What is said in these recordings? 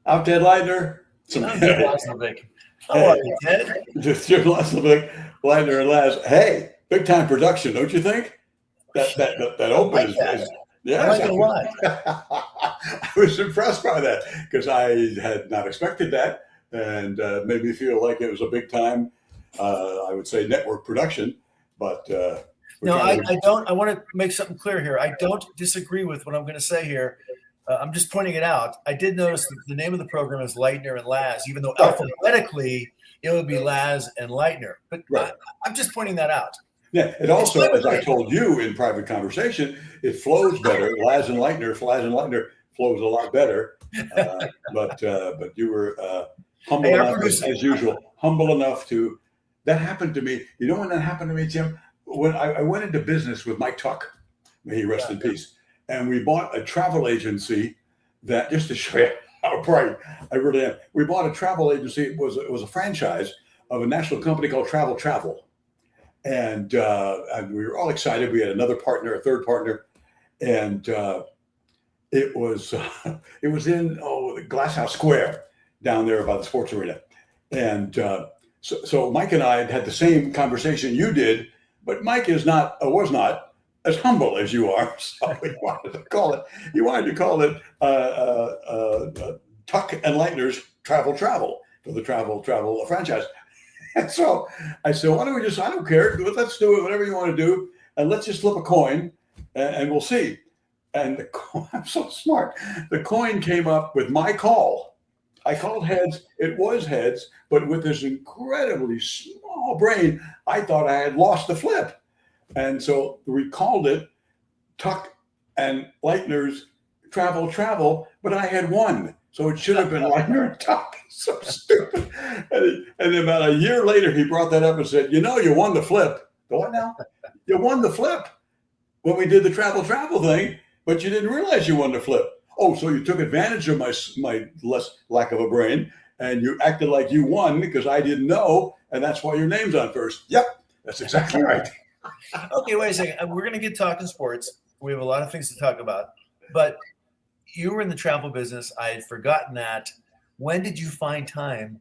I'm Ted Leitner. I'm Ted Laslavic. How are you, Ted? Just your Laslavic, Leitner, and Las. Hey, big time production, don't you think? That open is yes. I like it a lot. I was impressed by that because I had not expected that, and made me feel like it was a big time. I would say network production, but no, I don't. I want to make something clear here. I don't disagree with what I'm going to say here. I'm just pointing it out. I did notice that the name of the program is Leitner and Laz, even though alphabetically it would be Laz and Leitner. But right. I'm just pointing that out. Yeah, it also, as I told you in private conversation, it flows better. Laz and Leitner flows a lot better. But you were humble enough, as usual, humble enough to. That happened to me. You know when that happened to me, Jim? When I went into business with Mike Tuck, may he rest in peace, and we bought a travel agency that, just to show you how bright I really am, we bought a travel agency. It was a franchise of a national company called Travel. And we were all excited. We had another partner, a third partner, and it was in the Glasshouse Square down there by the sports arena. And so Mike and I had the same conversation you did, but Mike was not as humble as you are. So he wanted to call it Tuck and Leitner's Travel for the travel franchise. And so I said, why don't we just, I don't care, let's do it, whatever you want to do, and let's just flip a coin and we'll see. And I'm so smart. The coin came up with my call. I called heads. It was heads, but with this incredibly small brain, I thought I had lost the flip. And so we called it Tuck and Leitner's Travel, but I had won. So it should have been Leitner and Tuck. So stupid. And about a year later, he brought that up and said, you won the flip. Go on now. You won the flip when we did the travel thing, but you didn't realize you won the flip. Oh, so you took advantage of my lack of a brain, and you acted like you won because I didn't know, and that's why your name's on first. Yep, that's exactly right. Okay, wait a second. We're going to get talking sports. We have a lot of things to talk about, but you were in the travel business. I had forgotten that. When did you find time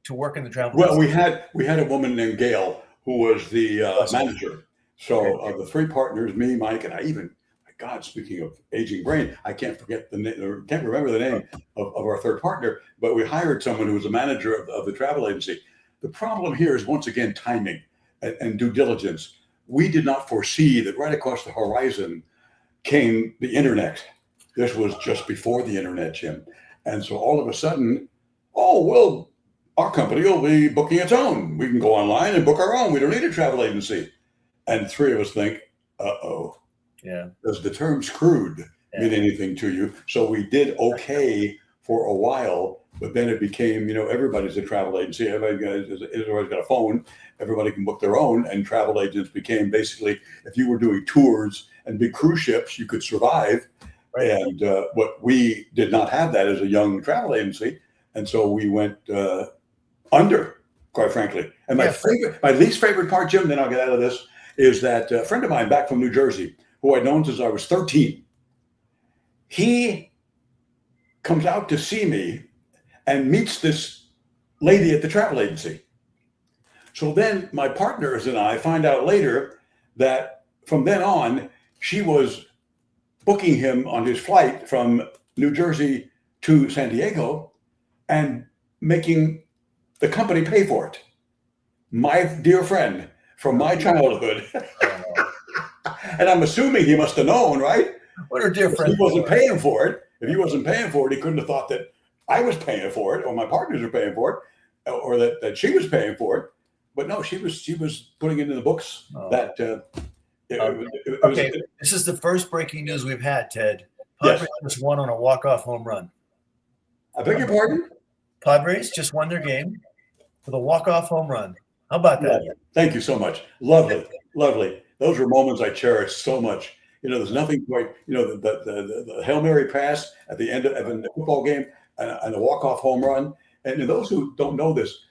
to work in the travel business? Well, we had a woman named Gail who was the manager. So of the three partners, me, Mike, and I even, my God, speaking of aging brain, I can't remember the name of our third partner, but we hired someone who was a manager of the travel agency. The problem here is, once again, timing and due diligence. We did not foresee that right across the horizon came the internet. This was just before the internet, Jim. And so all of a sudden, our company will be booking its own. We can go online and book our own. We don't need a travel agency. And three of us think, uh-oh. Yeah. Does the term screwed mean anything to you? So we did okay for a while, but then it became, everybody's a travel agency. Everybody's got a phone. Everybody can book their own. And travel agents became basically, if you were doing tours and big cruise ships, you could survive. Right. And what we did not have that as a young travel agency. And so we went under, quite frankly. And my least favorite part, Jim, then I'll get out of this, is that a friend of mine back from New Jersey, who I'd known since I was 13, he comes out to see me and meets this lady at the travel agency. So then my partners and I find out later that from then on, she was booking him on his flight from New Jersey to San Diego and making the company pay for it. My dear friend from my childhood. And I'm assuming he must have known, right? What a dear friend. He wasn't paying for it. If he wasn't paying for it, he couldn't have thought that I was paying for it, or my partners were paying for it, or that she was paying for it. But no, she was putting it in the books that this is the first breaking news we've had, Ted. Padres just won on a walk-off home run. I beg your pardon? Padres just won their game with a walk-off home run. How about that? Lovely. Thank you so much. Lovely. Those were moments I cherish so much. There's nothing quite, the Hail Mary pass at the end of the football game and a walk-off home run. And those who don't know this,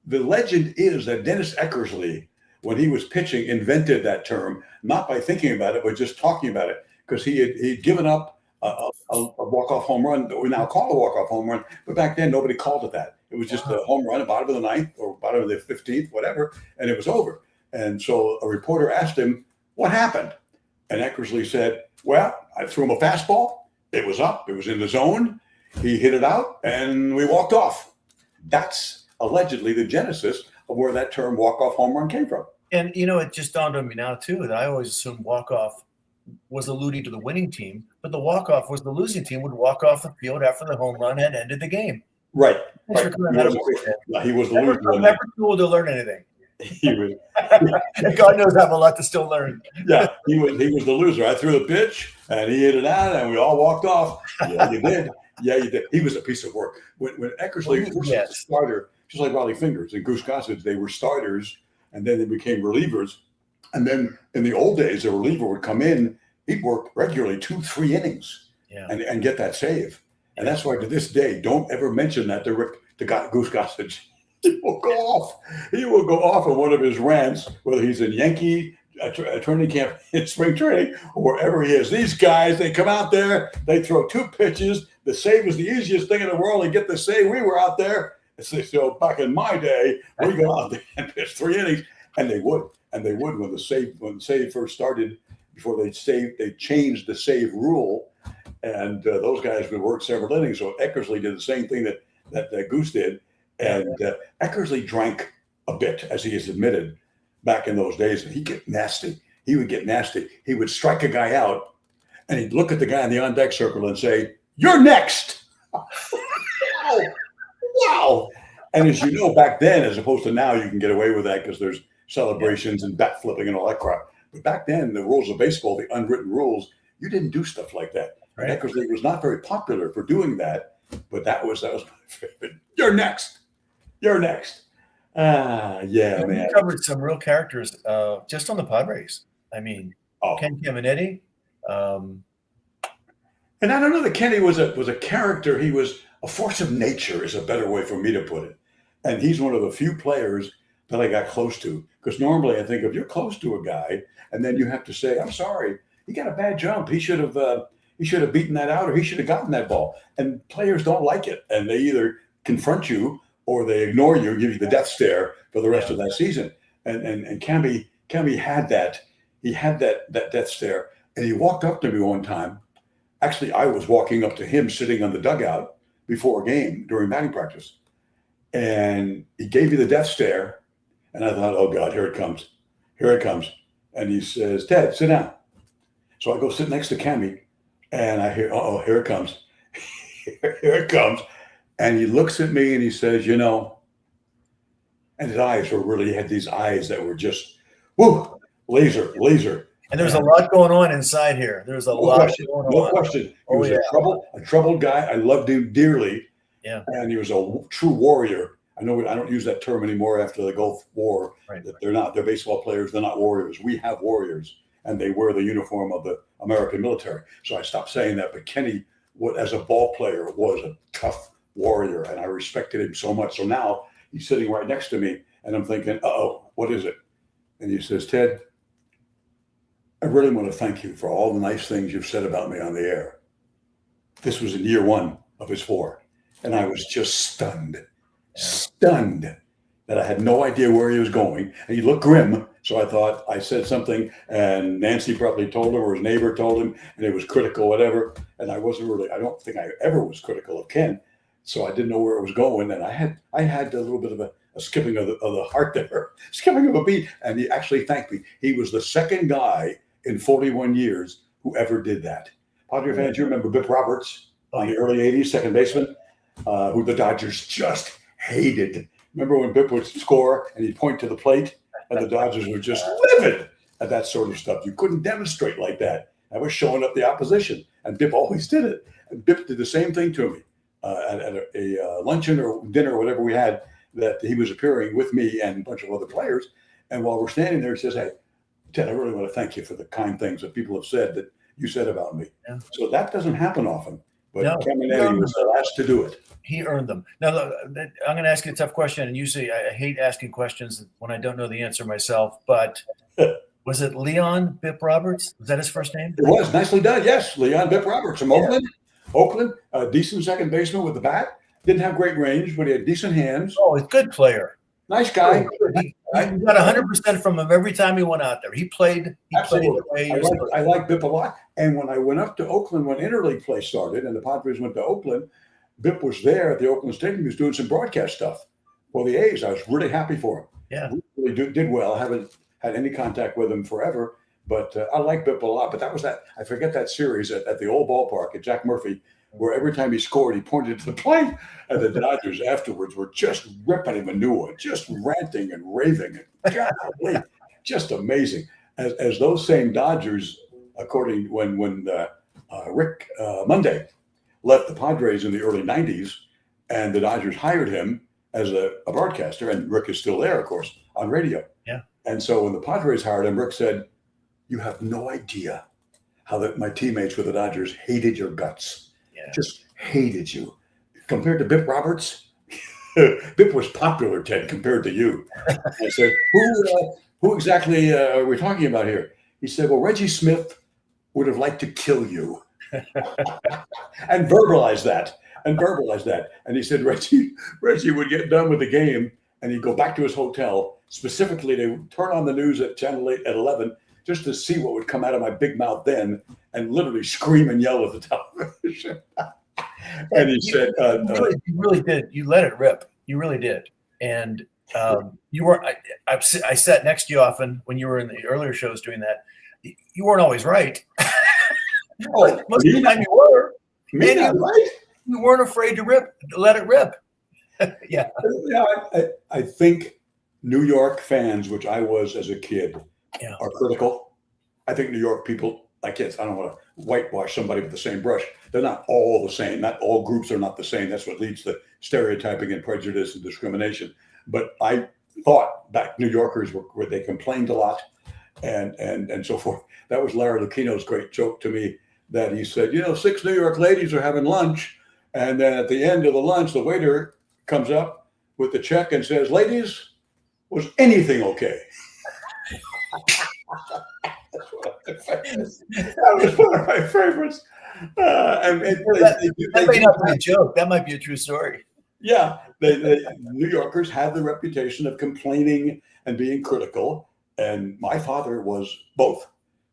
the legend is that Dennis Eckersley, when he was pitching, invented that term, not by thinking about it, but just talking about it, because he'd given up a walk-off home run that we now call a walk-off home run, but back then nobody called it that. It was just a home run at bottom of the ninth or bottom of the 15th, whatever, and it was over. And so a reporter asked him, what happened? And Eckersley said, well, I threw him a fastball. It was up. It was in the zone. He hit it out, and we walked off. That's allegedly the genesis of where that term walk-off home run came from. And, it just dawned on me now, too, that I always assumed walk-off was alluding to the winning team, but the walk-off was the losing team would walk off the field after the home run had ended the game. Right. He was the loser. Never cool to learn anything. He was. God knows I have a lot to still learn. Yeah, he was the loser. I threw the pitch, and he hit it out, and we all walked off. Yeah, you did. Yeah, you did. He was a piece of work. When Eckersley first was a starter, just like Riley Fingers and Goose Gossage, they were starters, and then they became relievers. And then in the old days, a reliever would come in, he'd work regularly 2-3 innings and get that save. And that's why to this day, don't ever mention that to Goose Gossage. He will go off. He will go off on one of his rants, whether he's in Yankee training camp in spring training or wherever he is. These guys, they come out there, they throw 2 pitches. The save is the easiest thing in the world. And get the save. We were out there. So back in my day, we go out there and pitch 3 innings, and they would. And they would when the save first started. Before they changed the save rule, and those guys would work several innings. So Eckersley did the same thing that Goose did, and Eckersley drank a bit, as he has admitted, back in those days, and he'd get nasty. He would get nasty. He would strike a guy out, and he'd look at the guy in the on-deck circle and say, "You're next." Wow. And as you know, back then, as opposed to now, you can get away with that because there's celebrations and bat flipping and all that crap. But back then, the rules of baseball, the unwritten rules, you didn't do stuff like that. Right. Eckersley was not very popular for doing that, but that was my favorite. You're next. You're next. Man. We covered some real characters just on the Padres. I mean, Ken Caminiti. And I don't know that Kenny was a character. He was a force of nature is a better way for me to put it. And he's one of the few players that I got close to. Because normally I think if you're close to a guy and then you have to say, I'm sorry, he got a bad jump. He should have beaten that out or he should have gotten that ball. And players don't like it. And they either confront you or they ignore you and give you the death stare for the rest of that season. And Camby had that. He had that death stare. And he walked up to me one time. Actually, I was walking up to him sitting on the dugout before a game during batting practice. And he gave me the death stare. And I thought, oh, God, here it comes. Here it comes. And he says, Ted, sit down. So I go sit next to Cammy. And I hear, uh-oh, here it comes. Here it comes. And he looks at me and he says, you know, and his eyes were really, he had these eyes that were just, whoo, laser. And there's a lot going on inside here. There's a lot going on. No question. He was a troubled guy. I loved him dearly. Yeah. And he was a true warrior. I know I don't use that term anymore after the Gulf War. Right. That they're baseball players. They're not warriors. We have warriors, and they wear the uniform of the American military. So I stopped saying that. But Kenny, as a ball player, was a tough warrior, and I respected him so much. So now he's sitting right next to me, and I'm thinking, uh-oh, what is it? And he says, Ted, I really want to thank you for all the nice things you've said about me on the air. This was in year 1 of his 4. And I was just stunned that I had no idea where he was going. And he looked grim. So I thought I said something and Nancy probably told him or his neighbor told him and it was critical, whatever. And I don't think I ever was critical of Ken. So I didn't know where it was going. And I had a little bit of a skipping of the heart there, skipping of a beat. And he actually thanked me. He was the second guy in 41 years who ever did that. Padre fans, you remember Bip Roberts on the early 80s, second baseman, who the Dodgers just hated. Remember when Bip would score and he'd point to the plate and the Dodgers were just livid at that sort of stuff. You couldn't demonstrate like that. I was showing up the opposition and Bip always did it. And Bip did the same thing to me at a luncheon or dinner or whatever we had that he was appearing with me and a bunch of other players. And while we're standing there, he says, hey, Ted, I really want to thank you for the kind things that people have said that you said about me. Yeah. So that doesn't happen often. But Caminiti was the last to do it. He earned them. Now, I'm going to ask you a tough question. And usually I hate asking questions when I don't know the answer myself. But Was it Leon Bip Roberts? Was that his first name? It was nicely done. Yes, Leon Bip Roberts from Oakland. Oakland, a decent second baseman with the bat. Didn't have great range, but he had decent hands. Oh, he's a good player. Nice guy. He got 100% from him every time he went out there. He played. Absolutely. Played the way I like Bip a lot. And when I went up to Oakland when interleague play started, and the Padres went to Oakland, Bip was there at the Oakland Stadium. He was doing some broadcast stuff for the A's. I was really happy for him. Yeah, he really did well. I haven't had any contact with him forever, but I like Bip a lot. But that was that. I forget that series at the old ballpark at Jack Murphy, where every time he scored, he pointed to the plate, and the Dodgers afterwards were just ripping him a new one, just ranting and raving. And just amazing. As those same Dodgers, according when Rick Monday left the Padres in the early 90s, and the Dodgers hired him as a broadcaster, and Rick is still there, of course, on radio. Yeah. And so when the Padres hired him, Rick said, "You have no idea how my teammates with the Dodgers hated your guts. Yeah. Just hated you. Compared to Bip Roberts, Bip was popular, Ted, compared to you." I said, who exactly are we talking about here? He said, "Well, Reggie Smith would have liked to kill you." And verbalize that. And he said Reggie would get done with the game and he'd go back to his hotel, specifically to turn on the news at Channel 8 at 11, just to see what would come out of my big mouth then, and literally scream and yell at the television. And he said, you really did. You let it rip. You really did. And you were. I sat next to you often when you were in the earlier shows doing that. You weren't always right. "Oh, Most of the time you were. me not right?" You weren't afraid to let it rip. Yeah. I think New York fans, which I was as a kid, are critical. I think New York people, I don't want to whitewash somebody with the same brush. They're not all the same. Not all groups are not the same. That's what leads to stereotyping and prejudice and discrimination. But I thought back New Yorkers were they complained a lot and so forth. That was Larry Lucchino's great joke to me, that he said, 6 New York ladies are having lunch. And then at the end of the lunch, the waiter comes up with the check and says, "Ladies, was anything okay?" That was one of my favorites. That may not be a joke. That might be a true story. Yeah. New Yorkers have the reputation of complaining and being critical. And my father was both.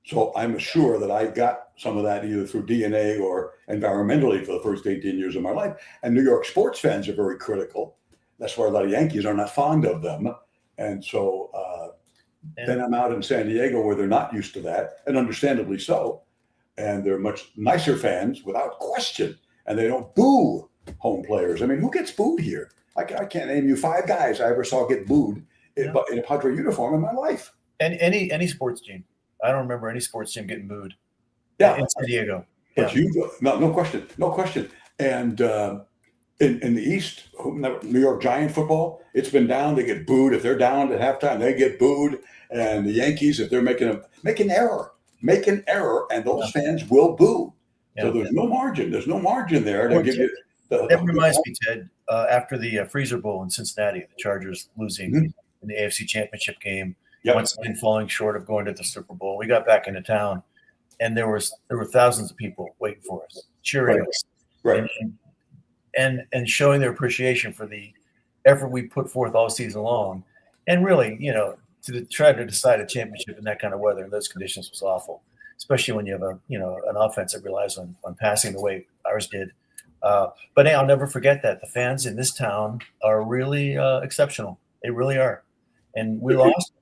So I'm sure that I got some of that either through DNA or environmentally for the first 18 years of my life. And New York sports fans are very critical. That's why a lot of Yankees are not fond of them. And so then I'm out in San Diego where they're not used to that, and understandably so. And they're much nicer fans without question. And they don't boo home players. I mean, who gets booed here? I can't name you 5 guys I ever saw get booed in a Padre uniform in my life. And any sports team. I don't remember any sports team getting booed. Yeah, in San Diego. But no question. And in the East, New York Giant football, it's been down. They get booed if they're down at halftime. They get booed. And the Yankees, if they're making an error, and those fans will boo. So there's no margin. There's no margin there to give you. That reminds me, Ted. After the Freezer Bowl in Cincinnati, the Chargers losing in the AFC Championship game. Yep. Once again, falling short of going to the Super Bowl. We got back into town, and there were thousands of people waiting for us, cheering us, right, and showing their appreciation for the effort we put forth all season long. And really, to try to decide a championship in that kind of weather in those conditions was awful, especially when you have an offense that relies on passing the way ours did. But I'll never forget that the fans in this town are really exceptional. They really are. And we lost.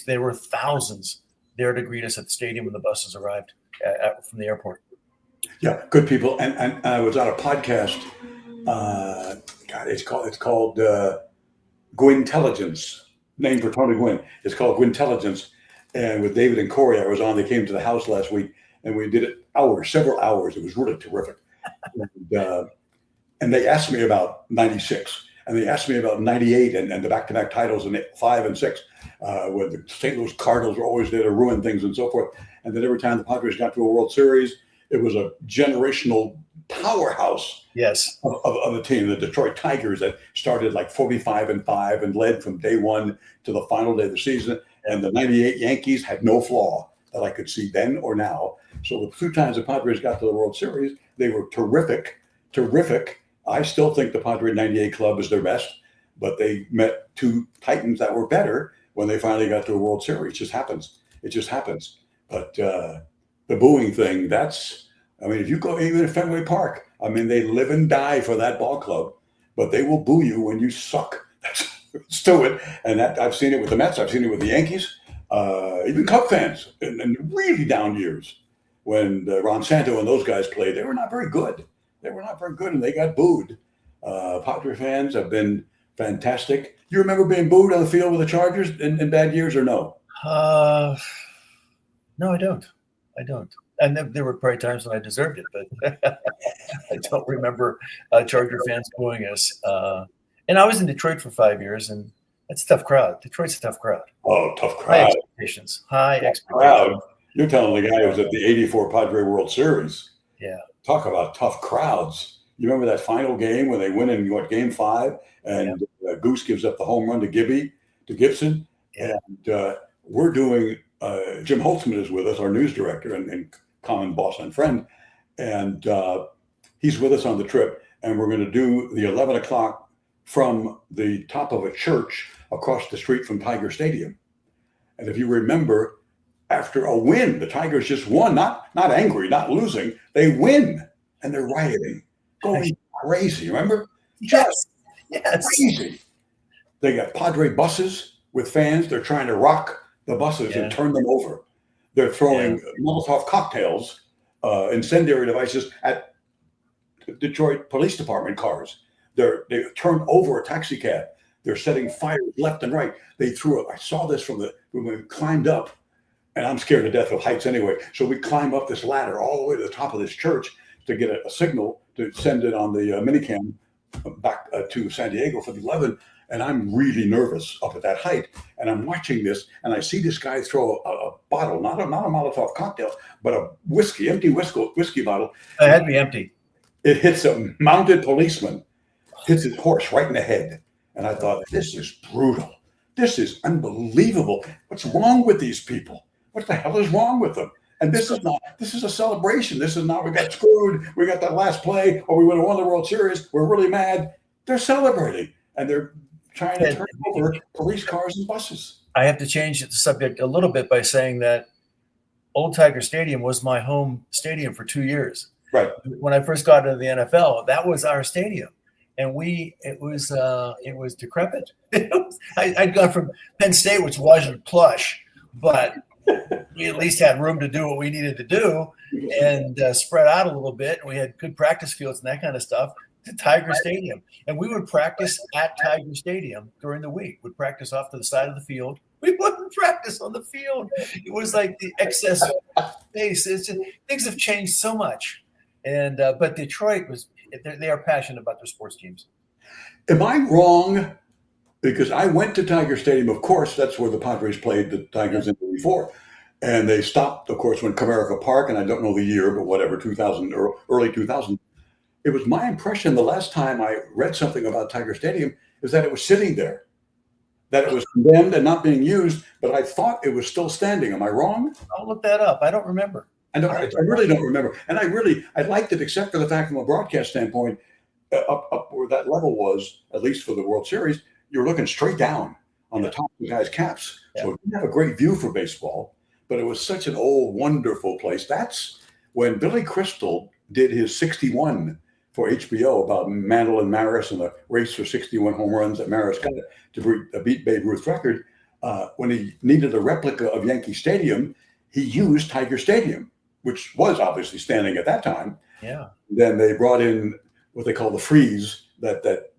There were thousands there to greet us at the stadium when the buses arrived from the airport. Yeah, good people. And I was on a podcast. It's called Gwintelligence, named for Tony Gwynn. It's called Gwintelligence. And with David and Corey, I was on. They came to the house last week, and we did it several hours. It was really terrific. And they asked me about 96. And they asked me about 98 and the back-to-back titles in 5 and 6, where the St. Louis Cardinals were always there to ruin things and so forth. And then every time the Padres got to a World Series, it was a generational powerhouse of a team, the Detroit Tigers, that started like 45-5 and led from day one to the final day of the season. And the 98 Yankees had no flaw that I could see then or now. So the 2 times the Padres got to the World Series, they were terrific, terrific. I still think the Padre 98 club is their best, but they met 2 Titans that were better when they finally got to a World Series. It just happens. It just happens. But the booing thing, if you go even at Fenway Park, they live and die for that ball club, but they will boo you when you suck. Let's do it. And that I've seen it with the Mets. I've seen it with the Yankees, even Cub fans in really down years when Ron Santo and those guys played. They were not very good. And they got booed. Padre fans have been fantastic. You remember being booed on the field with the Chargers in bad years or no? No, I don't. And there were probably times when I deserved it, but I don't remember Charger fans booing us. And I was in Detroit for 5 years, and it's a tough crowd. Detroit's a tough crowd. Oh, tough crowd. High expectations. Crowd. You're telling the guy who was at the 84 Padre World Series. Yeah. Talk about tough crowds. You remember that final game when they win in game 5 and Goose gives up the home run to Gibson? Yeah. And we're doing, Jim Holtzman is with us, our news director and common boss and friend. And he's with us on the trip. And we're going to do the 11 o'clock from the top of a church across the street from Tiger Stadium. And if you remember, after a win, the Tigers just won, not angry, not losing. They win, and they're rioting, going crazy. Remember? Yes. Crazy. They got Padre buses with fans. They're trying to rock the buses and turn them over. They're throwing Molotov cocktails, incendiary devices at Detroit Police Department cars. They turned over a taxi cab. They're setting fires left and right. They threw it. I saw this when we climbed up, and I'm scared to death of heights anyway. So we climb up this ladder all the way to the top of this church to get a signal to send it on the minicam back to San Diego for the 11. And I'm really nervous up at that height. And I'm watching this, and I see this guy throw a bottle, not a Molotov cocktail, but a empty whiskey bottle. It had to be empty. It hits a mounted policeman, hits his horse right in the head. And I thought, this is brutal. This is unbelievable. What's wrong with these people? What the hell is wrong with them? And this is a celebration. This is not, we got screwed. We got that last play, or we would have won the World Series. We're really mad. They're celebrating, and they're trying to turn over police cars and buses. I have to change the subject a little bit by saying that Old Tiger Stadium was my home stadium for 2 years. Right. When I first got into the NFL, that was our stadium. And it was decrepit. I'd gone from Penn State, which wasn't plush, but we at least had room to do what we needed to do and spread out a little bit. And we had good practice fields and that kind of stuff to Tiger Stadium. And we would practice at Tiger Stadium during the week. We'd practice off to the side of the field. We wouldn't practice on the field. It was like the excess space. It's just, things have changed so much. And but Detroit they are passionate about their sports teams. Am I wrong? Because I went to Tiger Stadium, of course, that's where the Padres played the Tigers in '84. And they stopped, of course, when Comerica Park, and I don't know the year, but whatever, 2000 or early 2000. It was my impression the last time I read something about Tiger Stadium is that it was sitting there, that it was condemned and not being used, but I thought it was still standing. Am I wrong? I'll look that up. I don't remember. I really don't remember. And I liked it, except for the fact from a broadcast standpoint, up where that level was, at least for the World Series, you're looking straight down on the top of the guys' caps. Yeah. So it didn't have a great view for baseball, but it was such an old, wonderful place. That's when Billy Crystal did his 61 for HBO about Mantle and Maris and the race for 61 home runs that Maris got to beat Babe Ruth's record. When he needed a replica of Yankee Stadium, he used Tiger Stadium, which was obviously standing at that time. Yeah. Then they brought in what they call the frieze, that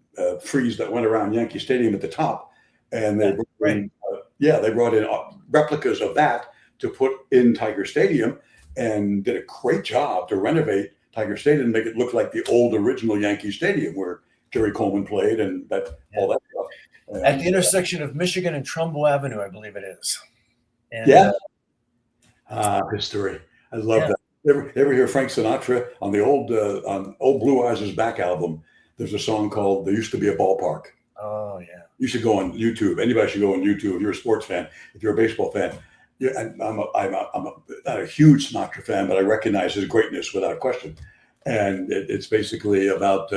frieze that went around Yankee Stadium at the top, and they brought in replicas of that to put in Tiger Stadium, and did a great job to renovate Tiger Stadium and make it look like the old original Yankee Stadium where Jerry Coleman played and all that stuff. At the intersection of Michigan and Trumbull Avenue, I believe it is. And, history. I love that. Ever hear Frank Sinatra on the old Blue Eyes' Back album? There's a song called "There Used to Be a Ballpark." Oh yeah. You should go on YouTube. Anybody should go on YouTube. If you're a sports fan, if you're a baseball fan. Yeah, and I'm not a huge Sinatra fan, but I recognize his greatness without question. And it's basically about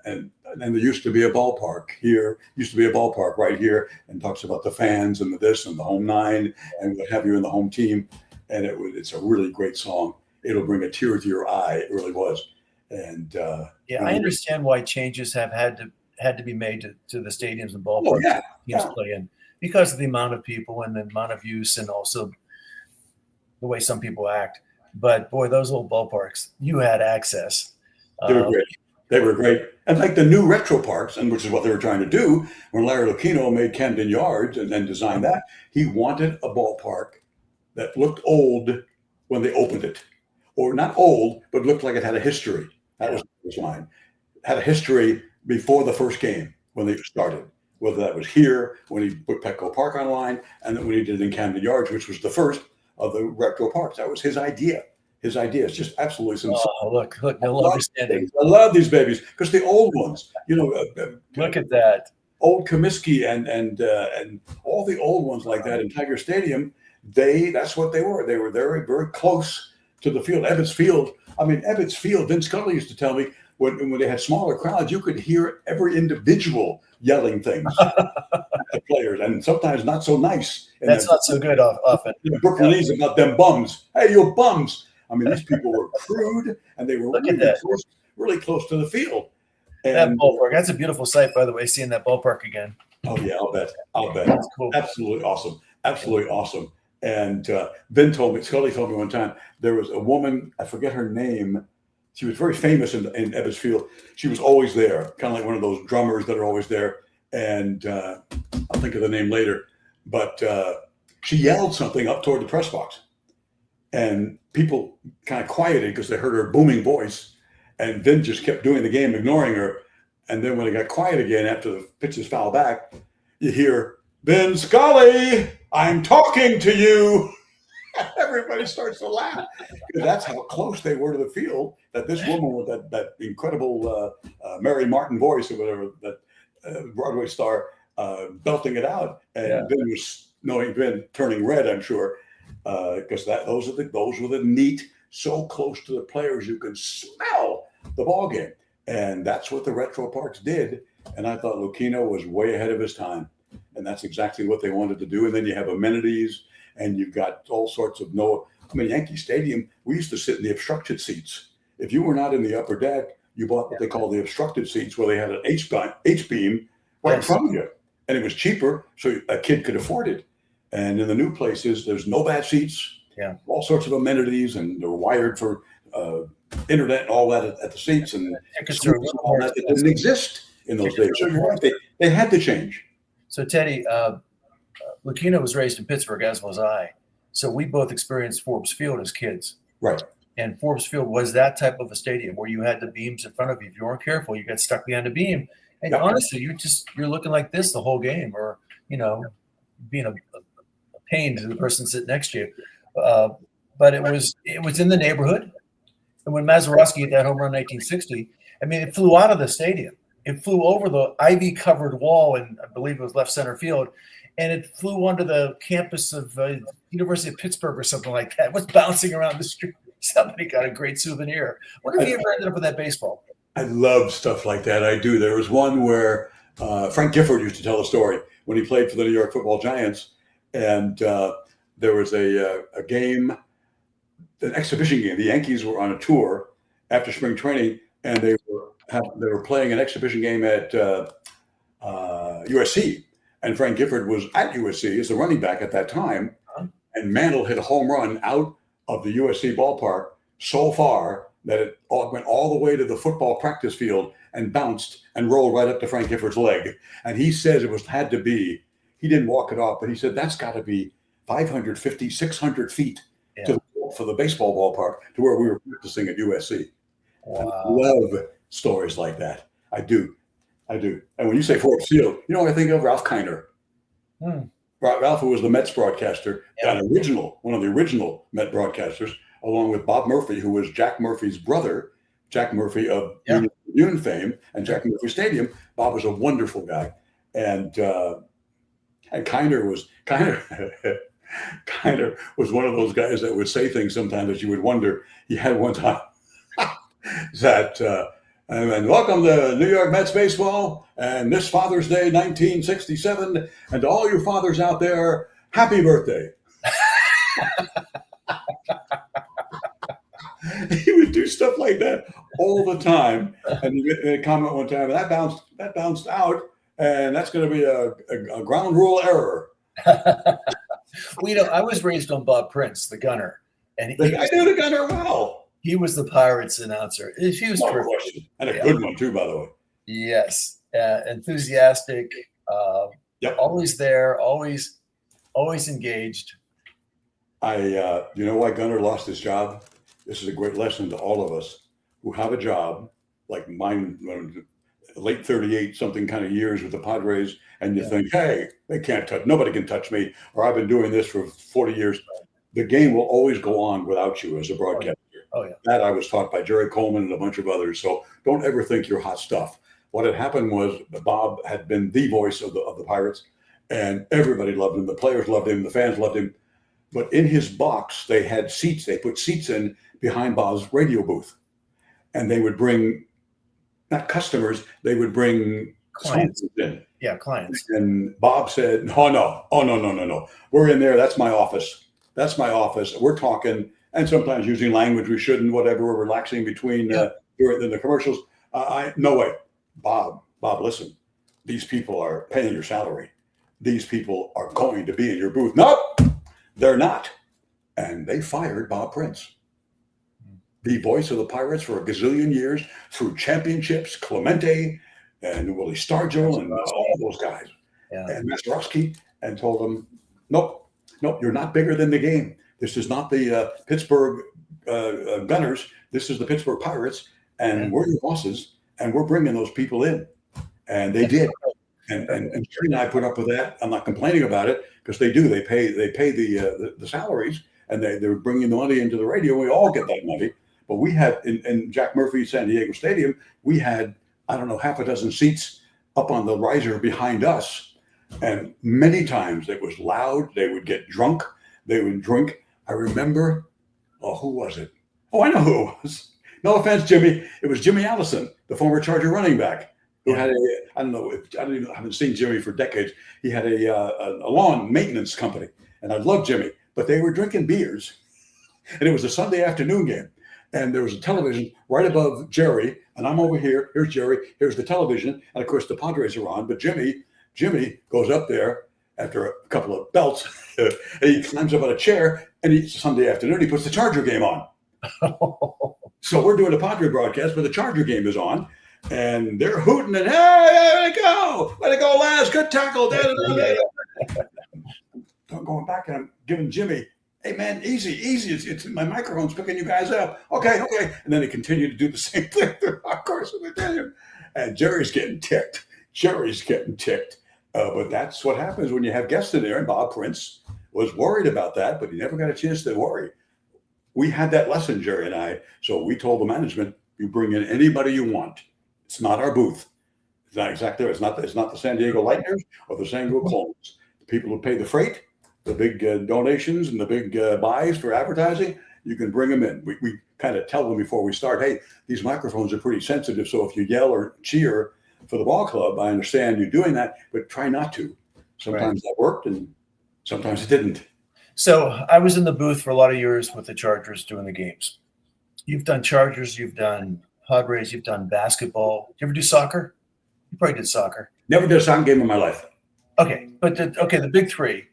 and there used to be a ballpark here, used to be a ballpark right here, and talks about the fans and the this and the home nine and what have you in the home team. And it's a really great song. It'll bring a tear to your eye. It really was. And I understand why changes have had to be made to the stadiums and ballparks teams play in, because of the amount of people and the amount of use, and also the way some people act. But boy, those old ballparks, you had access. They were great. They were great. And like the new retro parks, and which is what they were trying to do, when Larry Lucchino made Camden Yards and then designed that, he wanted a ballpark that looked old when they opened it. Or not old, but looked like it had a history. That was his line. Had a history before the first game when they started. Whether that was here, when he put Petco Park online, and then when he did it in Camden Yards, which was the first of the retro parks. That was his idea. His idea is just absolutely sincere. Oh, look, no understanding. I love these babies because the old ones, look at that. Old Comiskey and all the old ones like that in Tiger Stadium, that's what they were. They were very, very close to the field. Ebbets Field, Vince Scully used to tell me when they had smaller crowds, you could hear every individual yelling things at the players, and sometimes not so nice. That's not so good often. Brooklynese about them bums. Hey, you bums. I mean, these people were crude, and they were really close to the field. And that ballpark, that's a beautiful sight, by the way, seeing that ballpark again. Oh, yeah, I'll bet. That's cool. Absolutely awesome. And Scully told me one time, there was a woman, I forget her name. She was very famous in Ebbets Field. She was always there, kind of like one of those drummers that are always there. And I'll think of the name later. But she yelled something up toward the press box. And people kind of quieted because they heard her booming voice. And Vin just kept doing the game, ignoring her. And then when it got quiet again after the pitches foul back, you hear, Vin Scully, I'm talking to you. Everybody starts to laugh. That's how close they were to the field, that this woman with that incredible Mary Martin voice or whatever, that Broadway star, belting it out. And Vin was Vin turning red, I'm sure, because those were the neat, so close to the players you could smell the ball game. And that's what the retro parks did. And I thought Lucchino was way ahead of his time. And that's exactly what they wanted to do. And then you have amenities, and you've got all sorts of Yankee Stadium, we used to sit in the obstructed seats. If you were not in the upper deck, you bought what they call the obstructed seats, where they had an H-beam right in front of you. And it was cheaper, so a kid could afford it. And in the new places, there's no bad seats, all sorts of amenities, and they're wired for internet and all that at the seats, and all that didn't exist in those days. So you're right, they had to change. So Teddy, Lucchino was raised in Pittsburgh, as was I. So we both experienced Forbes Field as kids. Right. And Forbes Field was that type of a stadium where you had the beams in front of you. If you weren't careful, you got stuck behind a beam. And honestly, you're looking like this the whole game, or, being a pain to the person sitting next to you. But it was in the neighborhood. And when Mazeroski hit that home run in 1960, it flew out of the stadium. It flew over the ivy-covered wall, and I believe it was left center field, and it flew onto the campus of University of Pittsburgh or something like that. It was bouncing around the street. Somebody got a great souvenir. Wonder if you ever ended up with that baseball. I love stuff like that. I do. There was one where Frank Gifford used to tell a story when he played for the New York Football Giants, and there was a game, an exhibition game. The Yankees were on a tour after spring training, and they were playing an exhibition game at USC, and Frank Gifford was at USC as a running back at that time, and Mantle hit a home run out of the USC ballpark so far that it went all the way to the football practice field and bounced and rolled right up to Frank Gifford's leg. And he says had to be, he didn't walk it off, but he said that's got to be 550, 600 feet for the baseball ballpark to where we were practicing at USC. Wow. I love stories like that. I do. And when you say Forbes Field, I think of Ralph Kiner. Ralph, who was the Mets broadcaster, one of the original Met broadcasters, along with Bob Murphy, who was Jack Murphy's brother. Jack Murphy of Union fame and Jack Murphy Stadium. Bob was a wonderful guy, and Kiner was Kiner was one of those guys that would say things sometimes that you would wonder. He had one time that. And welcome to New York Mets baseball, and this Father's Day, 1967, and to all you fathers out there, happy birthday. He would do stuff like that all the time. And he made a comment one time, that bounced out, and that's going to be a ground rule error. Well, I was raised on Bob Prince, the gunner. And I knew the gunner well. He was the Pirates announcer. He was perfect. And a good one, too, by the way. Yes. Enthusiastic. Always there, always engaged. You know why Gunner lost his job? This is a great lesson to all of us who have a job like mine, late 38 something kind of years with the Padres, and you think, hey, nobody can touch me, or I've been doing this for 40 years. The game will always go on without you as a broadcaster. Oh, yeah. That I was taught by Jerry Coleman and a bunch of others. So don't ever think you're hot stuff. What had happened was Bob had been the voice of the Pirates, and everybody loved him. The players loved him. The fans loved him. But in his box, they had seats. They put seats in behind Bob's radio booth. And they would bring, not customers, they would bring clients in. Yeah, clients. And Bob said, no. We're in there. That's my office. We're talking, and sometimes using language we shouldn't, whatever, we're relaxing between during the commercials. No way. Bob, listen, these people are paying your salary. These people are going to be in your booth. Nope, they're not. And they fired Bob Prince, the voice of the Pirates for a gazillion years, through championships, Clemente and Willie Stargell and all those guys, and Mazeroski, and told them, nope, you're not bigger than the game. This is not the Pittsburgh Gunners. This is the Pittsburgh Pirates, and we're your bosses, and we're bringing those people in. And they did. And Jerry and I put up with that. I'm not complaining about it, because they do. They pay the salaries, and they're bringing the money into the radio. We all get that money. But we had in Jack Murphy San Diego Stadium, we had, I don't know, half a dozen seats up on the riser behind us. And many times it was loud. They would get drunk. They would drink. I remember, who was it? Oh, I know who it was. No offense, Jimmy. It was Jimmy Allison, the former Charger running back, who had I haven't seen Jimmy for decades. He had a lawn maintenance company, and I loved Jimmy. But they were drinking beers, and it was a Sunday afternoon game. And there was a television right above Jerry, and I'm over here. Here's Jerry. Here's the television, and of course the Padres are on. But Jimmy goes up there after a couple of belts, and he climbs up on a chair. And Sunday afternoon, he puts the Charger game on. So we're doing a Padre broadcast, but the Charger game is on, and they're hooting and, hey, way to go, Laz, good tackle. I'm going back, and I'm giving Jimmy, hey, man, easy. It's my microphone's picking you guys up. Okay. And then he continued to do the same thing throughout the course of the day. And Jerry's getting ticked. But that's what happens when you have guests in there. And Bob Prince was worried about that, but he never got a chance to worry. We had that lesson, Jerry and I. So we told the management, you bring in anybody you want. It's not our booth. It's not exactly. It's not the San Diego Lightners or the San Diego Clones. The people who pay the freight, the big donations and the big buys for advertising, you can bring them in. We kind of tell them before we start, hey, these microphones are pretty sensitive. So if you yell or cheer for the ball club, I understand you doing that, but try not to. Sometimes that worked and sometimes it didn't. So I was in the booth for a lot of years with the Chargers doing the games. You've done Chargers, you've done Padres, you've done basketball. You ever do soccer? You probably did soccer. Never did a soccer game in my life. Okay, but the big three,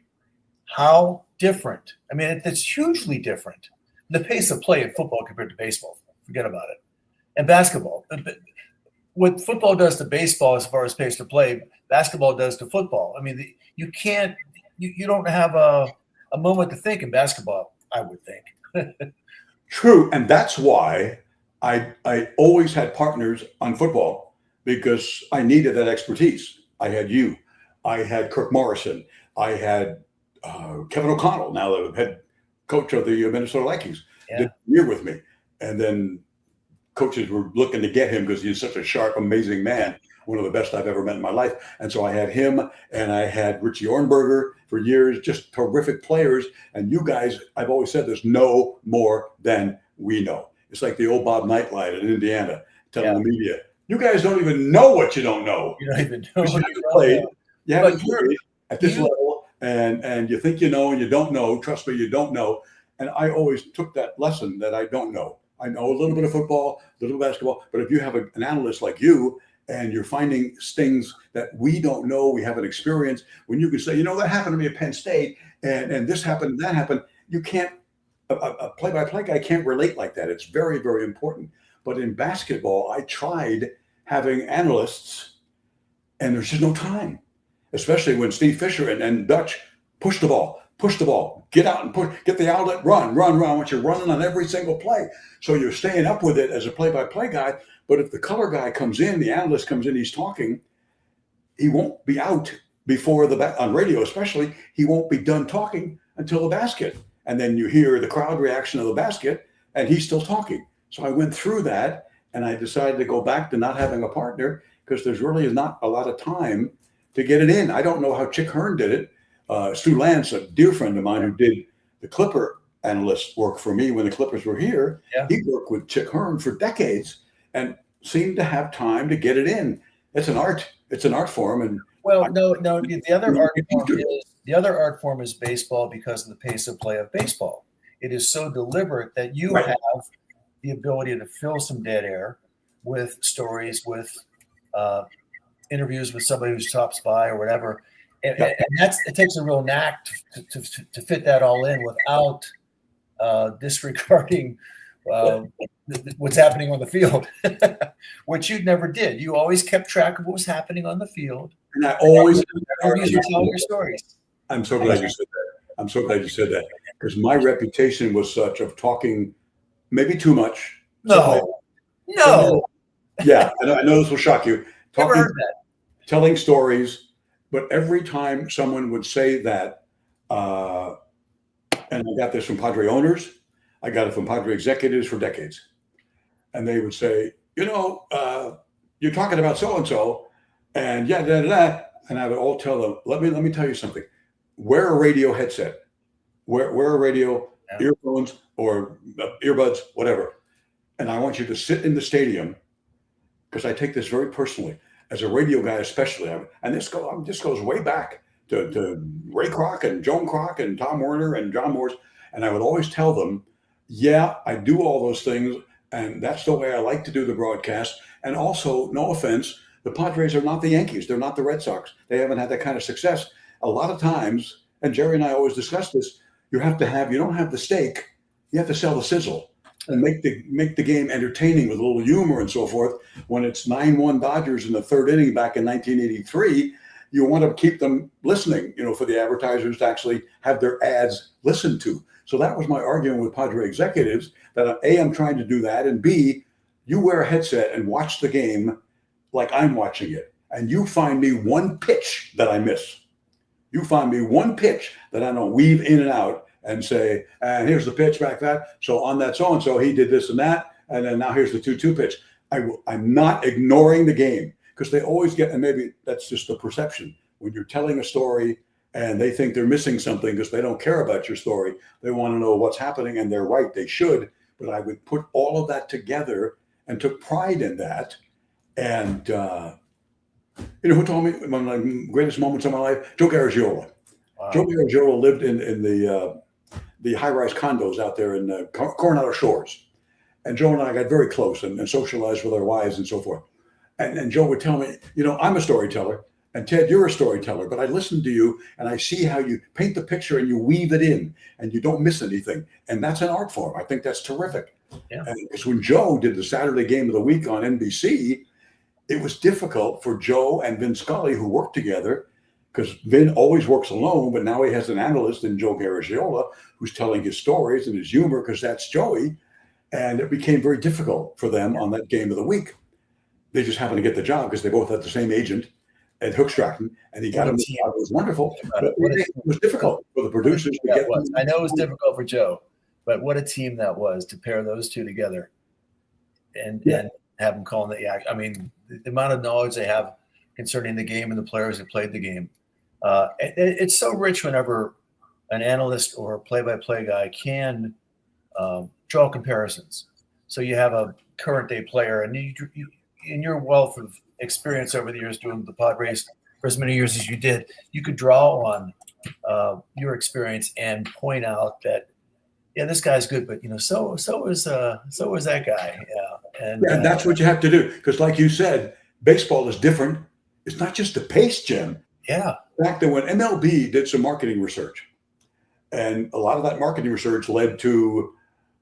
how different? I mean, it's hugely different. The pace of play in football compared to baseball, forget about it. And basketball. What football does to baseball as far as pace of play, basketball does to football. I mean, you don't have a moment to think in basketball, I would think. True. And that's why I always had partners on football, because I needed that expertise. I had you. I had Kirk Morrison. I had Kevin O'Connell, now the head coach of the Minnesota Vikings, did a year with me. And then coaches were looking to get him because he's such a sharp, amazing man, one of the best I've ever met in my life. And so I had him, and I had Richie Ornberger for years, just terrific players. And you guys, I've always said this, know more than we know. It's like the old Bob Knight line in Indiana telling the media, you guys don't even know what you don't know. You don't even know. You haven't played at this level, and you think you know and you don't know. Trust me, you don't know. And I always took that lesson that I don't know. I know a little bit of football, a little basketball, but if you have an analyst like you and you're finding things that we don't know, we haven't experienced, when you can say, you know, that happened to me at Penn State, and this happened, that happened, you can't, a play-by-play guy can't relate like that. It's very, very important. But in basketball, I tried having analysts, and there's just no time, especially when Steve Fisher and Dutch push the ball, get out and push, get the outlet, run. I want you running on every single play. So you're staying up with it as a play-by-play guy. But if the color guy comes in, the analyst comes in, he's talking, he won't be out before on radio especially, he won't be done talking until the basket. And then you hear the crowd reaction of the basket, and he's still talking. So I went through that, and I decided to go back to not having a partner because there's really not a lot of time to get it in. I don't know how Chick Hearn did it. Stu Lance, a dear friend of mine who did the Clipper analyst work for me when the Clippers were here, he worked with Chick Hearn for decades and seemed to have time to get it in. It's an art. It's an art form. And no. The other art form is baseball because of the pace of play of baseball. It is so deliberate that you have the ability to fill some dead air with stories, with interviews with somebody who stops by or whatever. And it takes a real knack to fit that all in without disregarding what's happening on the field, which you never did. You always kept track of what was happening on the field. And I always tell your stories. I'm so glad you said that. Because my reputation was such of talking maybe too much. No. Yeah, I know this will shock you. Never heard that. Telling stories, but every time someone would say that, and I got this from Padre owners, I got it from Padre executives for decades, and they would say, you know, you're talking about so and so, and and I would all tell them, let me tell you something. Wear a radio headset, wear a radio earphones or earbuds, whatever, and I want you to sit in the stadium, because I take this very personally as a radio guy, especially, and this goes way back to Ray Kroc and Joan Kroc and Tom Werner and John Morris, and I would always tell them, yeah, I do all those things, and that's the way I like to do the broadcast. And also, no offense, the Padres are not the Yankees. They're not the Red Sox. They haven't had that kind of success. A lot of times, and Jerry and I always discuss this, you don't have the steak, you have to sell the sizzle and make the game entertaining with a little humor and so forth. When it's 9-1 Dodgers in the third inning back in 1983, you want to keep them listening, for the advertisers to actually have their ads listened to. So that was my argument with Padre executives, that A, I'm trying to do that, and B, you wear a headset and watch the game like I'm watching it, and you find me one pitch that I miss. You find me one pitch that I don't weave in and out and say, and here's the pitch back that. So on that so-and-so, he did this and that, and then now here's the 2-2 pitch. I'm not ignoring the game, because they always get, and maybe that's just the perception, when you're telling a story and they think they're missing something because they don't care about your story. They want to know what's happening, and they're right. They should. But I would put all of that together and took pride in that. And who told me one of the greatest moments of my life? Joe Garagiola. Wow. Joe Garagiola lived in the high-rise condos out there in Coronado Shores. And Joe and I got very close and socialized with our wives and so forth. And Joe would tell me, I'm a storyteller. And Ted, you're a storyteller, but I listen to you and I see how you paint the picture and you weave it in and you don't miss anything. And that's an art form. I think that's terrific. Yeah. And because when Joe did the Saturday Game of the Week on NBC, it was difficult for Joe and Vin Scully, who worked together, because Vin always works alone, but now he has an analyst in Joe Garagiola who's telling his stories and his humor, because that's Joey. And it became very difficult for them on that Game of the Week. They just happened to get the job because they both had the same agent at Hookstratton, and he got him. It was wonderful. But it was difficult for the producers to get. I know it was difficult for Joe, but what a team that was to pair those two together. and have them calling the act. I mean, the amount of knowledge they have concerning the game and the players that played the game. It's so rich whenever an analyst or a play-by-play guy can draw comparisons. So you have a current day player, and you, in your wealth of experience over the years doing the Padres for as many years as you did, you could draw on your experience and point out that, yeah, this guy's good, but so is that guy. Yeah, and that's what you have to do, because, like you said, baseball is different. It's not just the pace, Jim. Yeah. The fact that when MLB did some marketing research, and a lot of that marketing research led to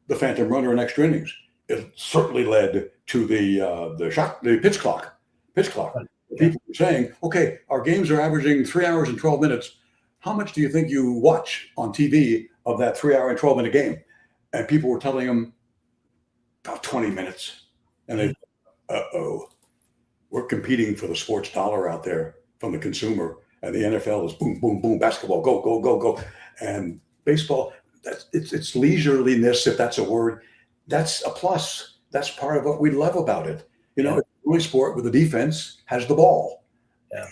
the phantom runner in extra innings. It certainly led to the pitch clock. People were saying, okay, our games are averaging 3 hours and 12 minutes. How much do you think you watch on TV of that 3 hour and 12-minute game? And people were telling them about 20 minutes. And they, we're competing for the sports dollar out there from the consumer. And the NFL is boom, boom, boom, basketball, go, go, go, go. And baseball, it's leisureliness, if that's a word. That's a plus. That's part of what we love about it. It's a really sport where the defense has the ball. Yeah.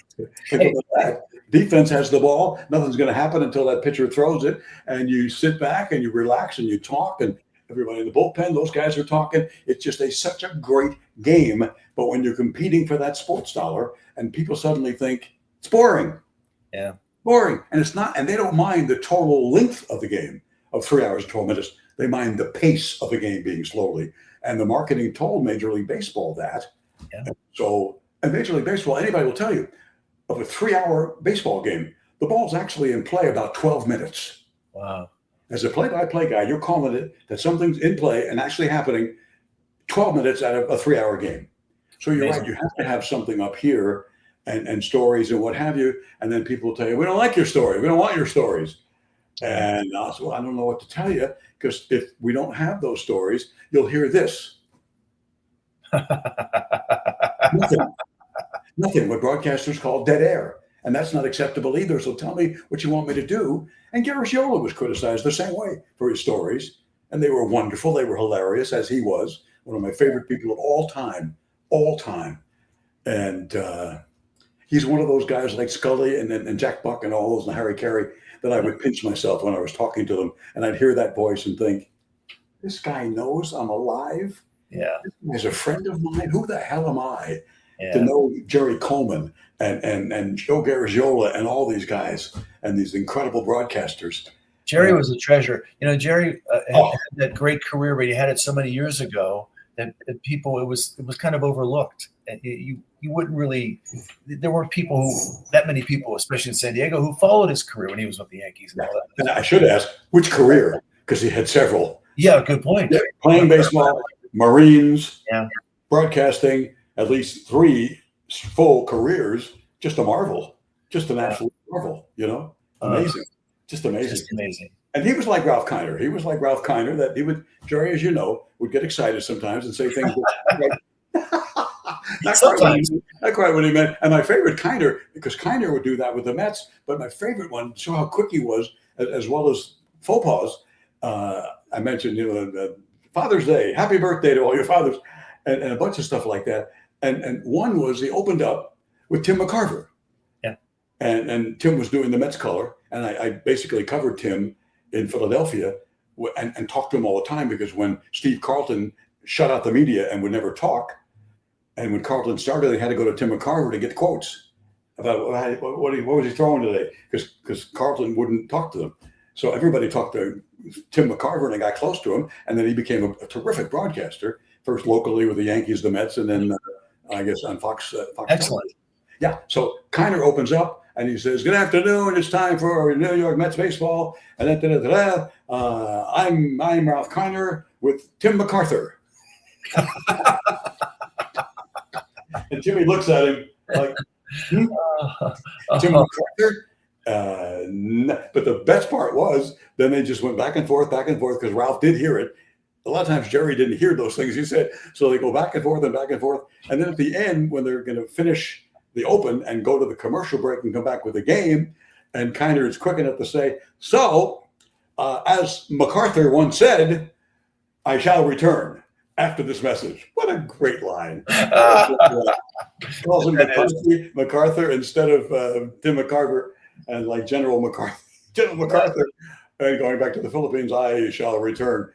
Defense has the ball. Nothing's going to happen until that pitcher throws it. And you sit back and you relax and you talk. And everybody in the bullpen, those guys are talking. It's just such a great game. But when you're competing for that sports dollar and people suddenly think it's boring. Yeah. Boring. And it's not. And they don't mind the total length of the game of 3 hours and 12 minutes. They mind the pace of the game being slowly. And the marketing told Major League Baseball that. Yeah. And Major League Baseball, anybody will tell you, of a 3 hour baseball game, the ball's actually in play about 12 minutes. Wow. As a play-by-play guy, you're calling it that something's in play and actually happening 12 minutes out of a 3 hour game. So you're Amazing. right. You have to have something up here and stories and what have you. And then people will tell you, we don't like your story. We don't want your stories. And also, I don't know what to tell you, because if we don't have those stories, you'll hear this. Nothing. What broadcasters call dead air. And that's not acceptable either. So tell me what you want me to do. And Garagiola was criticized the same way for his stories. And they were wonderful. They were hilarious, as he was. One of my favorite people of all time. And he's one of those guys like Scully and Jack Buck and all those and Harry Carey that I would pinch myself when I was talking to them. And I'd hear that voice and think, this guy knows I'm alive. Yeah. He's a friend of mine. Who the hell am I Yeah. to know Jerry Coleman and Joe Garagiola and all these guys and these incredible broadcasters? Jerry was a treasure. Jerry had that great career, but he had it so many years ago that people, it was kind of overlooked. And you wouldn't really, there weren't that many people, especially in San Diego, who followed his career when he was with the Yankees. And all that. And I should ask, which career? Because he had several. Yeah, good point. Yeah, playing baseball, Marines, Yeah. broadcasting, at least 3 full careers. Just a marvel. Just an absolute marvel, Amazing. Just amazing. Just amazing. And he was like Ralph Kiner. That he would, Jerry, as you know, would get excited sometimes and say things not quite what he meant. And my favorite Kiner, because Kiner would do that with the Mets, but my favorite one, show how quick he was, as well as faux pas. I mentioned, Father's Day, happy birthday to all your fathers, and a bunch of stuff like that. And one was he opened up with Tim McCarver. Yeah. And Tim was doing the Mets color. And I basically covered Tim in Philadelphia and talked to him all the time, because when Steve Carlton shut out the media and would never talk, and when Carlton started, they had to go to Tim McCarver to get quotes about what was he throwing today, because Carlton wouldn't talk to them. So everybody talked to Tim McCarver, and I got close to him, and then he became a terrific broadcaster, first locally with the Yankees, the Mets, and then I guess on Fox. Excellent. Yeah. So Kiner opens up and he says, "Good afternoon. It's time for New York Mets baseball." And then, I'm Ralph Kiner with Tim MacArthur. And Jimmy looks at him like, Tim MacArthur? But the best part was, then they just went back and forth, because Ralph did hear it. A lot of times Jerry didn't hear those things he said. So they go back and forth. And then at the end, when they're going to finish the open and go to the commercial break and come back with the game, and Kiner is quick enough to say, so as MacArthur once said, I shall return. after this message. What a great line. That Calls him is. MacArthur instead of Tim McCarver, and like General MacArthur. General MacArthur, and going back to the Philippines, I shall return.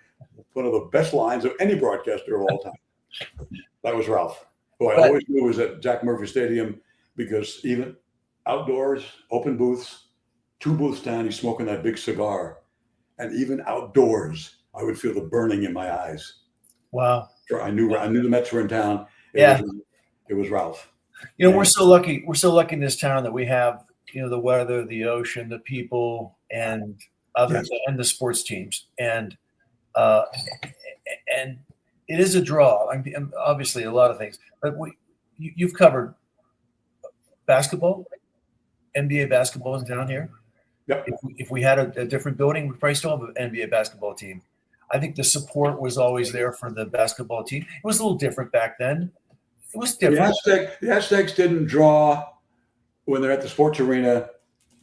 One of the best lines of any broadcaster of all time. That was Ralph, who I always knew was at Jack Murphy Stadium, because even outdoors, open booths, 2 booths down, he's smoking that big cigar. And even outdoors, I would feel the burning in my eyes. Wow. I knew the Mets were in town. It was Ralph. You know, we're so lucky. We're so lucky in this town that we have, you know, the weather, the ocean, the people, and and the sports teams, and it is a draw. I mean, obviously, a lot of things, but you've covered basketball, NBA basketball is down here. Yep. If we had a different building, we'd probably still have an NBA basketball team. I think the support was always there for the basketball team. It was a little different back then. It was different. The Aztecs didn't draw when they're at the sports arena,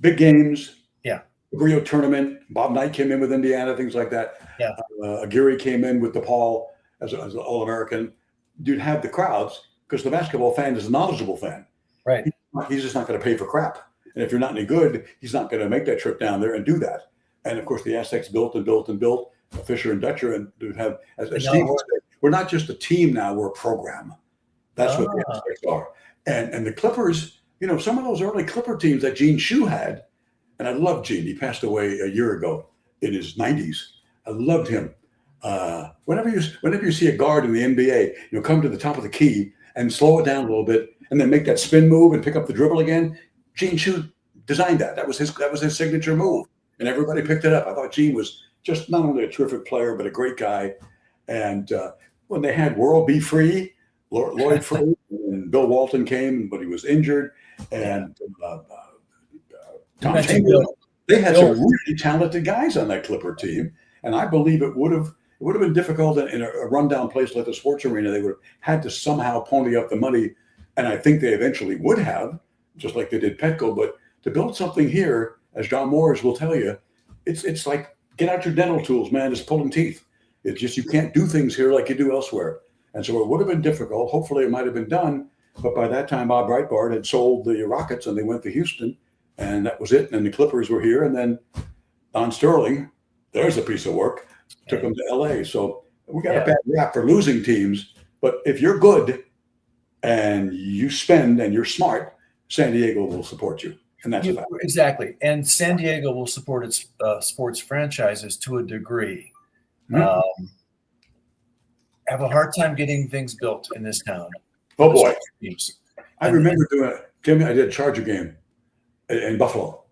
big games. Yeah. The Rio tournament. Bob Knight came in with Indiana, things like that. Yeah. Aguirre came in with DePaul as an All-American. You'd have the crowds because the basketball fan is a knowledgeable fan. Right. He's just not going to pay for crap. And if you're not any good, he's not going to make that trip down there and do that. And of course, the Aztecs built and built and built. Fisher and Dutcher, and to have, as Steve would say, we're not just a team now, we're a program. That's what the Aztecs are. And the Clippers, you know, some of those early Clipper teams that Gene Shue had, and I loved Gene. He passed away a year ago in his 90s. I loved him. Whenever you see a guard in the NBA, you know, come to the top of the key and slow it down a little bit, and then make that spin move and pick up the dribble again. Gene Shue designed that. That was his signature move, and everybody picked it up. I thought Gene was just not only a terrific player, but a great guy. And when they had World Be Free, Lloyd Free, and Bill Walton came, but he was injured, and Tom Chamberlain. They had some really talented guys on that Clipper team, and I believe it would have been difficult in a rundown place like the sports arena. They would have had to somehow pony up the money, and I think they eventually would have, just like they did Petco. But to build something here, as John Moores will tell you, it's like, get out your dental tools, man. It's pulling teeth. It's just you can't do things here like you do elsewhere. And so it would have been difficult. Hopefully it might have been done. But by that time, Bob Breitbart had sold the Rockets and they went to Houston. And that was it. And the Clippers were here. And then Don Sterling, there's a piece of work, took them to L.A. So we got a bad rap for losing teams. But if you're good and you spend and you're smart, San Diego will support you. And that's exactly. And San Diego will support its sports franchises to a degree. Mm-hmm. Have a hard time getting things built in this town. Oh boy. I remember doing it. Jimmy, I did a Charger game in Buffalo.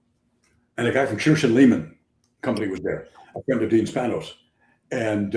And a guy from Kirsch & Lehman company was there, a friend of Dean Spanos. And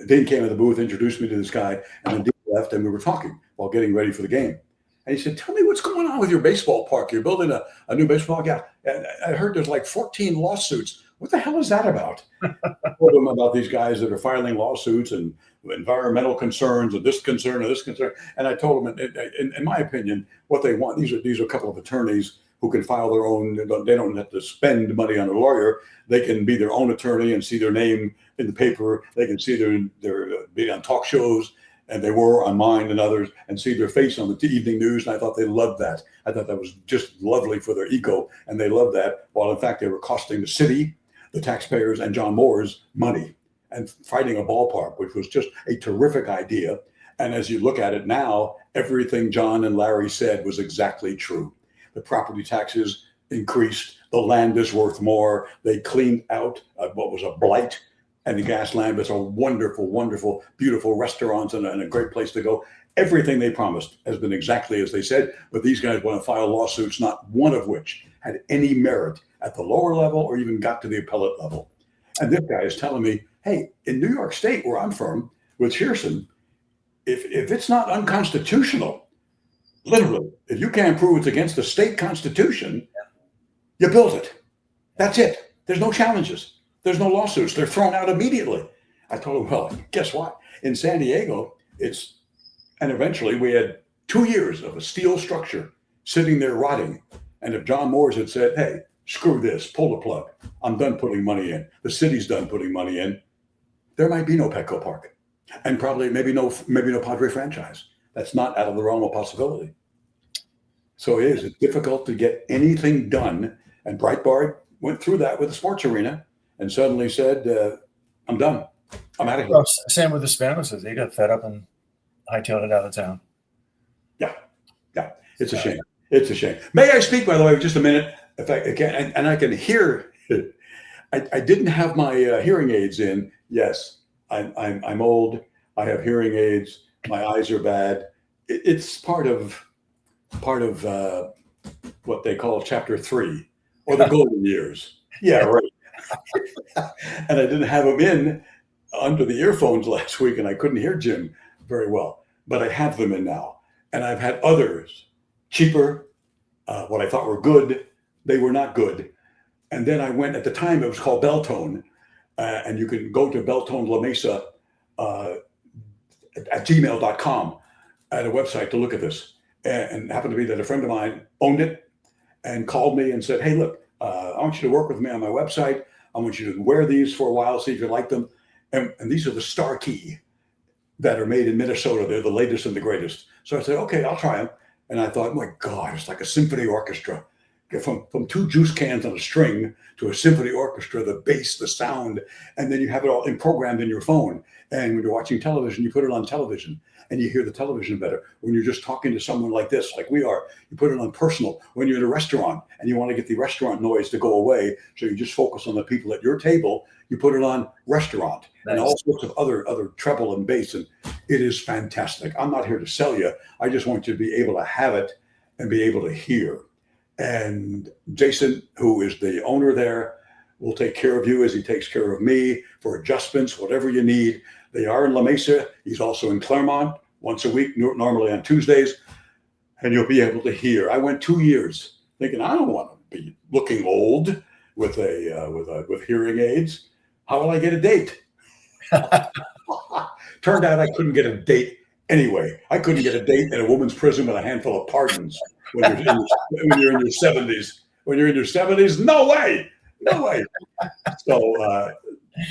Dean came in the booth, introduced me to this guy, and then Dean left, and we were talking while getting ready for the game. And he said, tell me what's going on with your baseball park. You're building a new baseball park. Yeah. And I heard there's like 14 lawsuits. What the hell is that about? I told him about these guys that are filing lawsuits and environmental concerns and this concern or this concern. And I told him, in my opinion, what they want, these are a couple of attorneys who can file their own. They don't have to spend money on a lawyer. They can be their own attorney and see their name in the paper. They can see their be on talk shows. And they were on mine and others, and see their face on the evening news. And I thought they loved that. I thought that was just lovely for their ego. And they loved that, while in fact they were costing the city, the taxpayers, and John Moores money, and fighting a ballpark, which was just a terrific idea. And as you look at it now, everything John and Larry said was exactly true. The property taxes increased. The land is worth more. They cleaned out what was a blight. And the Gaslamp is a wonderful, wonderful, beautiful restaurants and a great place to go. Everything they promised has been exactly as they said. But these guys want to file lawsuits, not one of which had any merit at the lower level or even got to the appellate level. And this guy is telling me, hey, in New York State, where I'm from, with Shearson, if it's not unconstitutional, literally, if you can't prove it's against the state constitution, you build it. That's it. There's no challenges. There's no lawsuits. They're thrown out immediately. I told him, well, guess what? In San Diego, and eventually we had 2 years of a steel structure sitting there rotting. And if John Moores had said, hey, screw this, pull the plug, I'm done putting money in, the city's done putting money in, there might be no Petco Park. And probably maybe no Padre franchise. That's not out of the realm of possibility. So it's difficult to get anything done. And Breitbart went through that with the sports arena and suddenly said, I'm done. I'm out of here. Well, same with the Spanos. They got fed up and hightailed it out of town. Yeah. It's a shame. It's a shame. May I speak, by the way, for just a minute? If I can, and I can hear. I didn't have my hearing aids in. Yes, I'm old. I have hearing aids. My eyes are bad. It's part of what they call Chapter 3 or the golden years. Yeah, right. And I didn't have them in under the earphones last week, and I couldn't hear Jim very well. But I have them in now, and I've had others cheaper. What I thought were good, they were not good. And then I went, at the time it was called Beltone, and you can go to Beltone La Mesa at gmail.com at a website to look at this. And it happened to be that a friend of mine owned it and called me and said, hey, look, I want you to work with me on my website. I want you to wear these for a while, see if you like them. And these are the Star Key that are made in Minnesota. They're the latest and the greatest. So I said, okay, I'll try them. And I thought, my God, it's like a symphony orchestra. From two juice cans on a string to a symphony orchestra, the bass, the sound, and then you have it all programmed in your phone. And when you're watching television, you put it on television and you hear the television better. When you're just talking to someone like this, like we are, you put it on personal. When you're in a restaurant and you want to get the restaurant noise to go away, so you just focus on the people at your table, you put it on restaurant. Nice. And all sorts of other treble and bass. And it is fantastic. I'm not here to sell you. I just want you to be able to have it and be able to hear. And Jason, who is the owner there, will take care of you as he takes care of me for adjustments, whatever you need. They are in La Mesa. He's also in Claremont once a week, normally on Tuesdays, and you'll be able to hear. I went 2 years thinking, I don't want to be looking old with hearing aids. How will I get a date? Turned out I couldn't get a date anyway. I couldn't get a date in a woman's prison with a handful of pardons. When you're in your 70s. When you're in your 70s, no way. So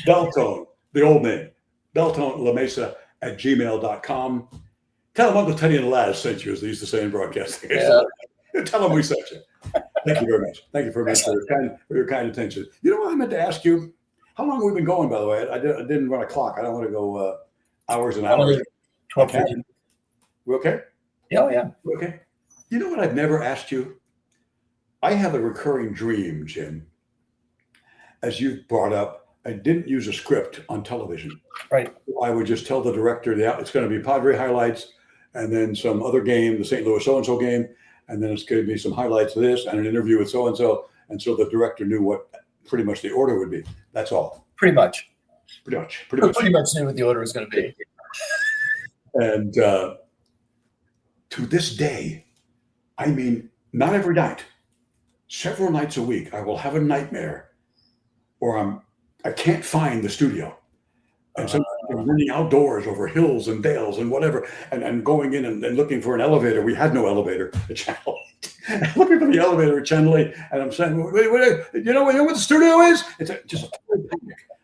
Beltone, the old name, Beltone La Mesa at gmail.com. Tell them Uncle Teddy and Laz sent you, as they used to say in broadcasting. Yeah. Tell them we sent you. Thank you very much. Thank you very much for your kind attention. You know what I meant to ask you? How long have we been going, by the way? I didn't run a clock. I don't want to go hours and hours. 12:50. We okay? Yeah. Okay. You know what I've never asked you? I have a recurring dream, Jim. As you brought up, I didn't use a script on television. Right. I would just tell the director, it's going to be Padre highlights and then some other game, the St. Louis so-and-so game, and then it's going to be some highlights of this and an interview with so-and-so. And so the director knew what pretty much the order would be. That's all. Pretty much Pretty much knew what the order was going to be. And to this day, I mean, not every night, several nights a week, I will have a nightmare or I can't find the studio. And so I'm running outdoors over hills and dales and whatever, and going in and looking for an elevator. We had no elevator at Channel 8. Looking for the elevator at Channel 8. And I'm saying, wait, you know what the studio is? It's just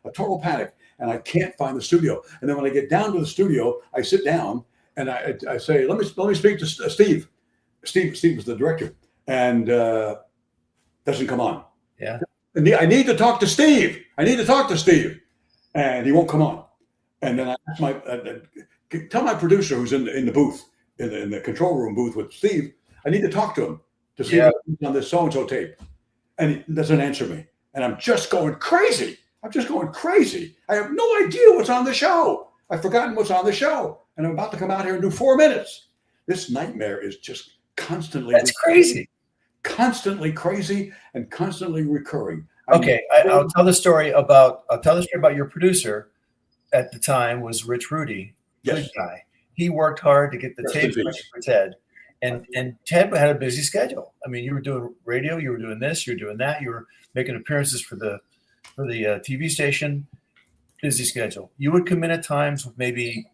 a total panic. And I can't find the studio. And then when I get down to the studio, I sit down and I say, let me speak to Steve. Steve was the director, and doesn't come on. Yeah. I need to talk to Steve. And he won't come on. And then I ask tell my producer who's in the booth, in the control room booth with Steve, I need to talk to him to see if he's on this so-and-so tape. And he doesn't answer me. And I'm just going crazy. I have no idea what's on the show. I've forgotten what's on the show. And I'm about to come out here and do 4 minutes. This nightmare is just constantly. That's crazy. Constantly crazy and constantly recurring. Okay, I'll tell the story about your producer at the time was Rich Rudy. Yes. Good guy. He worked hard to get the tape ready for Ted. And Ted had a busy schedule. I mean, you were doing radio, you were doing this, you were doing that, you were making appearances for the TV station. Busy schedule. You would come in at times with maybe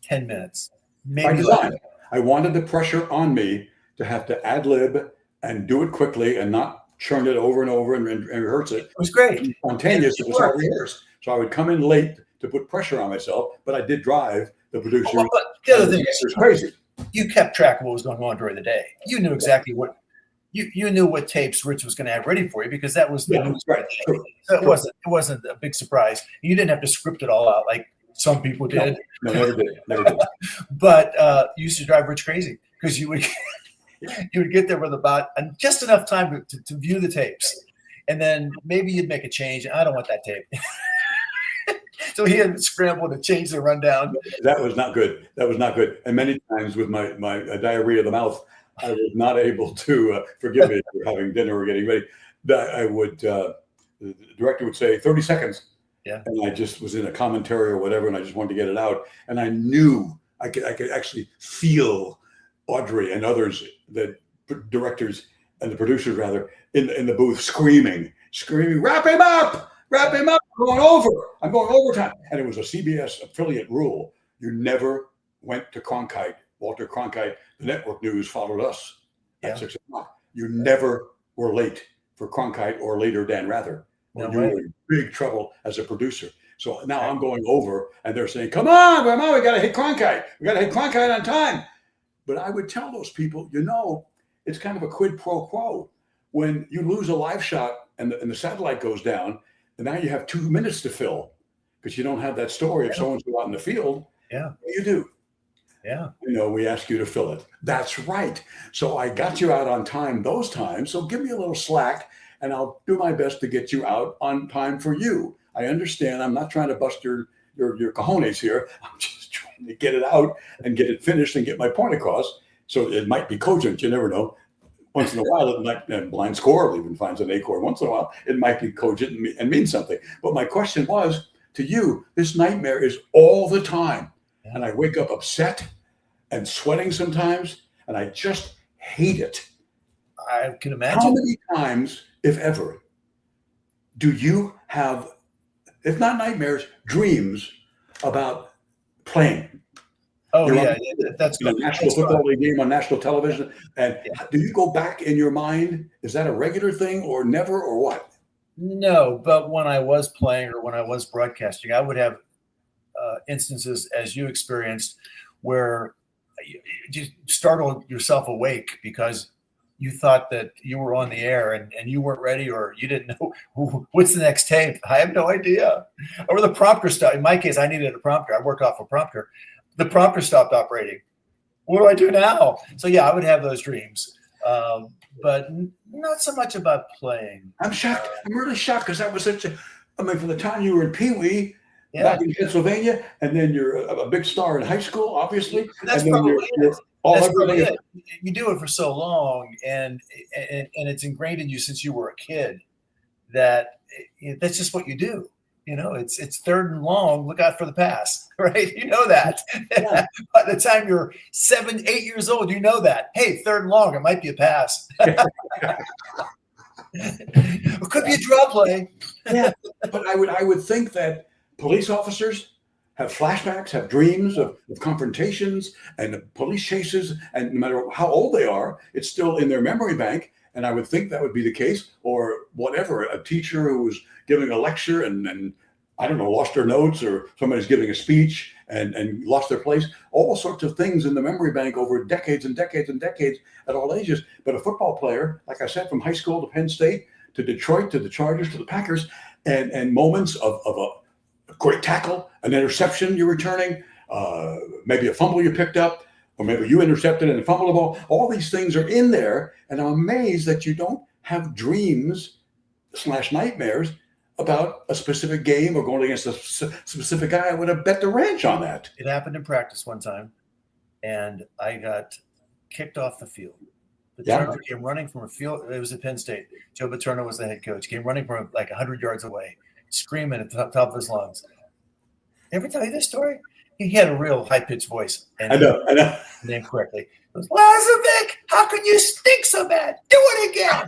10 minutes. By design. I wanted the pressure on me to have to ad lib and do it quickly and not churn it over and over and rehearse it. It was great. Spontaneous. It was all rehearsed. So I would come in late to put pressure on myself, but I did drive the producer. Well, but the other thing is crazy. You kept track of what was going on during the day. You knew exactly what you knew what tapes Rich was going to have ready for you because that was the news. Right. True. So it wasn't a big surprise. You didn't have to script it all out like some people did. No, never did. But you used to drive Rich crazy because you would get there with about just enough time to view the tapes, and then maybe you'd make a change. I don't want that tape. So he had scrambled to change the rundown. That was not good. And many times with my diarrhea of the mouth, I was not able to, forgive me for having dinner or getting ready. I would, the director would say 30 seconds. Yeah. And I just was in a commentary or whatever, and I just wanted to get it out. And I knew I could actually feel Audrey and others, the directors and the producers rather, in the booth screaming, wrap him up. I'm going overtime. And it was a CBS affiliate rule. You never went to Cronkite, Walter Cronkite. The network news followed us at 6 o'clock. You never were late for Cronkite or later Dan Rather. Or you were in big trouble as a producer. So now I'm going over and they're saying, come on, we got to hit Cronkite. We got to hit Cronkite on time. But I would tell those people, it's kind of a quid pro quo. When you lose a live shot and the satellite goes down, and now you have 2 minutes to fill because you don't have that story of someone's out in the field. Yeah. What do you do? Yeah. We ask you to fill it. That's right. So I got you out on time those times. So give me a little slack and I'll do my best to get you out on time for you. I understand. I'm not trying to bust your cojones here. I'm just trying to get it out and get it finished and get my point across. So it might be cogent. You never know. Once in a while, it might, and blind squirrel even finds an acorn. Once in a while, it might be cogent and mean something. But my question was to you, this nightmare is all the time. Yeah. And I wake up upset and sweating sometimes, and I just hate it. I can imagine. How many times, if ever, do you have, if not nightmares, dreams about playing? Oh, that's good. A national football league game on national television. And do you go back in your mind? Is that a regular thing or never or what? No, but when I was playing or when I was broadcasting, I would have instances, as you experienced, where you startled yourself awake because you thought that you were on the air and you weren't ready or you didn't know what's the next tape. I have no idea. Or the prompter stopped. In my case, I needed a prompter. I worked off a prompter. The prompter stopped operating. What do I do now? So I would have those dreams, but not so much about playing. I'm shocked. I'm really shocked because that was such a. I mean, from the time you were in Pee Wee back in Pennsylvania, and then you're a big star in high school, obviously. That's and probably it. You do it for so long, and it's ingrained in you since you were a kid that that's just what you do. It's third and long. Look out for the pass, right? You know that. Yeah. By the time you're 7, 8 years old, you know that. Hey, third and long, it might be a pass. It could be a draw play. Yeah, but I would think that police officers have flashbacks, have dreams of confrontations and police chases, and no matter how old they are, it's still in their memory bank. And I would think that would be the case, or whatever, a teacher who was giving a lecture and I don't know, lost their notes, or somebody's giving a speech and lost their place, all sorts of things in the memory bank over decades and decades and decades at all ages. But a football player, like I said, from high school to Penn State, to Detroit, to the Chargers, to the Packers, and moments of a great tackle, an interception you're returning, maybe a fumble you picked up, or maybe you intercepted and fumbled the ball. All these things are in there. And I'm amazed that you don't have dreams / nightmares about a specific game or going against a specific guy. I would have bet the ranch on that. It happened in practice one time, and I got kicked off the field. Paterno came running from a field. It was at Penn State. Joe Paterno was the head coach. Came running from like 100 yards away, screaming at the top of his lungs. Ever tell you this story? He had a real high-pitched voice. And I know. Named correctly. It was, Laslavic, how can you stink so bad? Do it again.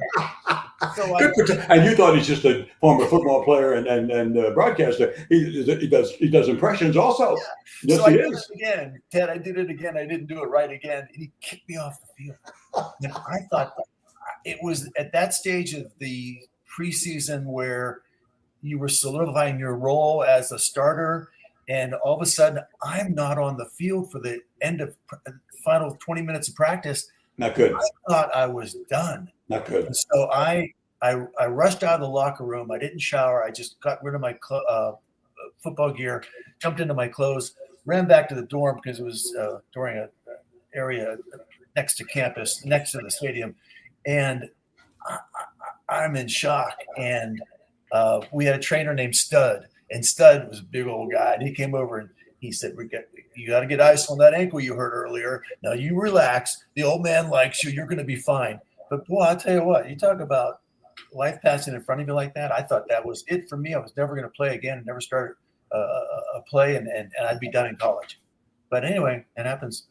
And you thought he's just a former football player and broadcaster. He does impressions also. Yeah. Yes, so he I did is. it again. Ted, I did it again. I didn't do it right again. And he kicked me off the field. And I thought it was at that stage of the preseason where you were solidifying your role as a starter. And all of a sudden, I'm not on the field for the end of final 20 minutes of practice. Not good. I thought I was done. Not good. And so I rushed out of the locker room. I didn't shower. I just got rid of my football gear, jumped into my clothes, ran back to the dorm because it was during an area next to campus, next to the stadium. And I'm in shock. And we had a trainer named Stud. And Stud was a big old guy. And he came over and he said, you got to get ice on that ankle you hurt earlier. Now you relax. The old man likes you. You're going to be fine. But, boy, I'll tell you what. You talk about life passing in front of you like that. I thought that was it for me. I was never going to play again, never start a play, and I'd be done in college. But anyway, it happens.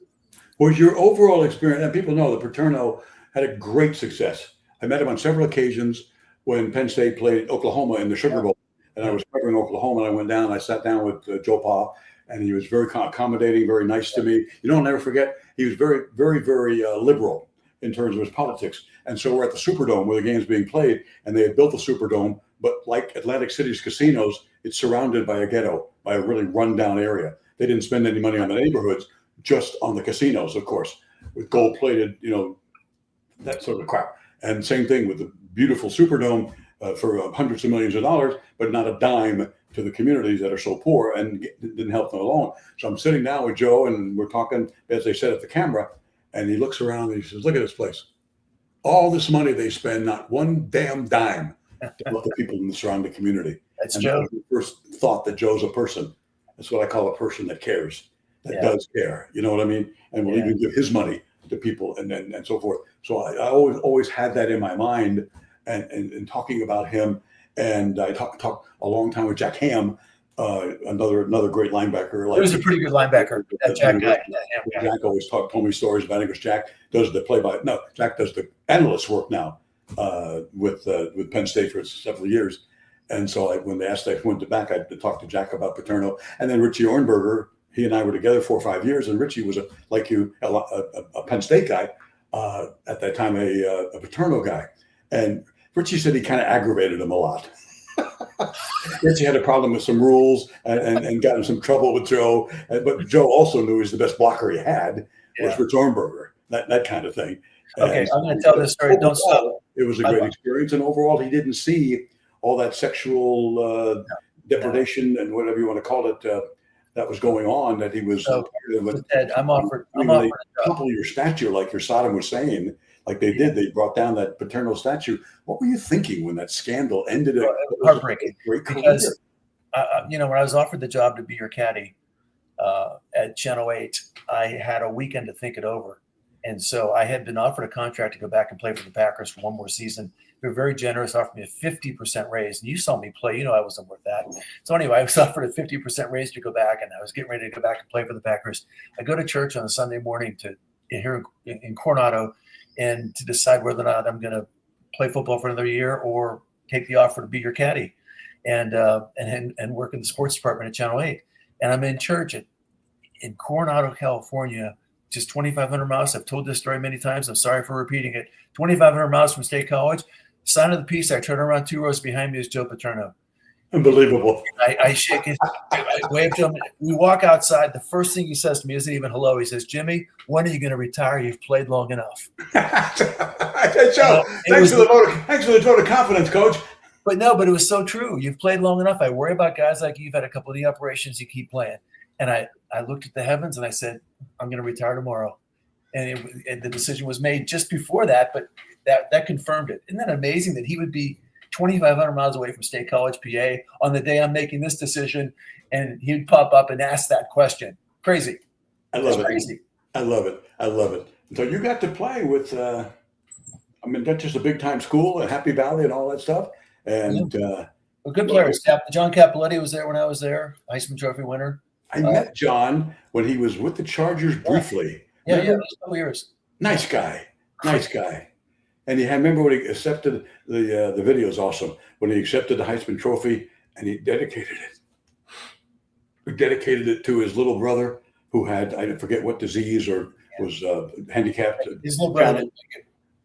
Was your overall experience, and people know that Paterno had a great success. I met him on several occasions when Penn State played Oklahoma in the Sugar Bowl. And I was covering Oklahoma, and I went down and I sat down with Joe Pa, and he was very accommodating, very nice to me. You know, I'll never forget, he was very, very, very liberal in terms of his politics. And so we're at the Superdome where the game's being played, and they had built the Superdome, but like Atlantic City's casinos, it's surrounded by a ghetto, by a really rundown area. They didn't spend any money on the neighborhoods, just on the casinos, of course, with gold-plated, that sort of crap. And same thing with the beautiful Superdome. For hundreds of millions of dollars, but not a dime to the communities that are so poor, and didn't help them along. So I'm sitting down with Joe, and we're talking, as they said, at the camera, and he looks around and he says, look at this place. All this money they spend, not one damn dime to help the people in the surrounding community. That's and Joe. that was the first thought that Joe's a person. That's what I call a person that cares, that does care. You know what I mean? And will even give his money to people and so forth. So I always had that in my mind. And talking about him, and I talked a long time with Jack Ham, another great linebacker. He was a pretty good linebacker. That Jack guy. Jack always told me stories about it because Jack does the Jack does the analyst work now with Penn State for several years. And so when they asked, I went back, I talked to Jack about Paterno, and then Richie Ornberger. He and I were together 4 or 5 years, and Richie was a Penn State guy at that time, a Paterno guy, and Richie said he kind of aggravated him a lot. Richie had a problem with some rules and got in some trouble with Joe. But Joe also knew he was the best blocker he had was Rich Ornberger, that kind of thing. Okay, I'm going to tell this story. Don't stop. It was a great experience. And overall, he didn't see all that sexual depredation and whatever you want to call it that was going on, that he was. Ed, I'm offered a job. Couple your stature, like your Sodom was saying. Like they did, they brought down that Paterno statue. What were you thinking when that scandal ended? Heartbreaking. Because when I was offered the job to be your caddy at Channel 8, I had a weekend to think it over, and so I had been offered a contract to go back and play for the Packers for one more season. They were very generous, offered me a 50% raise, and you saw me play. You know I wasn't worth that. So anyway, I was offered a 50% raise to go back, and I was getting ready to go back and play for the Packers. I go to church on a Sunday morning here in Coronado, and to decide whether or not I'm going to play football for another year or take the offer to be your caddy and work in the sports department at Channel 8. And I'm in church in Coronado, California, just 2,500 miles. I've told this story many times. I'm sorry for repeating it. 2,500 miles from State College. Sign of the peace. I turn around 2 rows behind me is Joe Paterno. Unbelievable. I shake his, I wave to him. We walk outside. The first thing he says to me isn't even hello. He says, Jimmy, when are you going to retire? You've played long enough. Joe, thanks for the vote of confidence, Coach. But it was so true. You've played long enough. I worry about guys like you. You've had a couple of knee operations. You keep playing. And I looked at the heavens and I said, I'm going to retire tomorrow. And the decision was made just before that, but that confirmed it. Isn't that amazing that he would be 2,500 miles away from State College, PA, on the day I'm making this decision, and he'd pop up and ask that question. Crazy. I love it. Crazy. I love it. So you got to play with, that's just a big-time school at Happy Valley and all that stuff. And good players. John Capoletti was there when I was there, Heisman Trophy winner. I met John when he was with the Chargers briefly. Yeah, those couple years. Nice guy. And I remember when he accepted the video is awesome. When he accepted the Heisman Trophy and he dedicated it. He dedicated it to his little brother who had, I forget what disease or was handicapped. His little brother.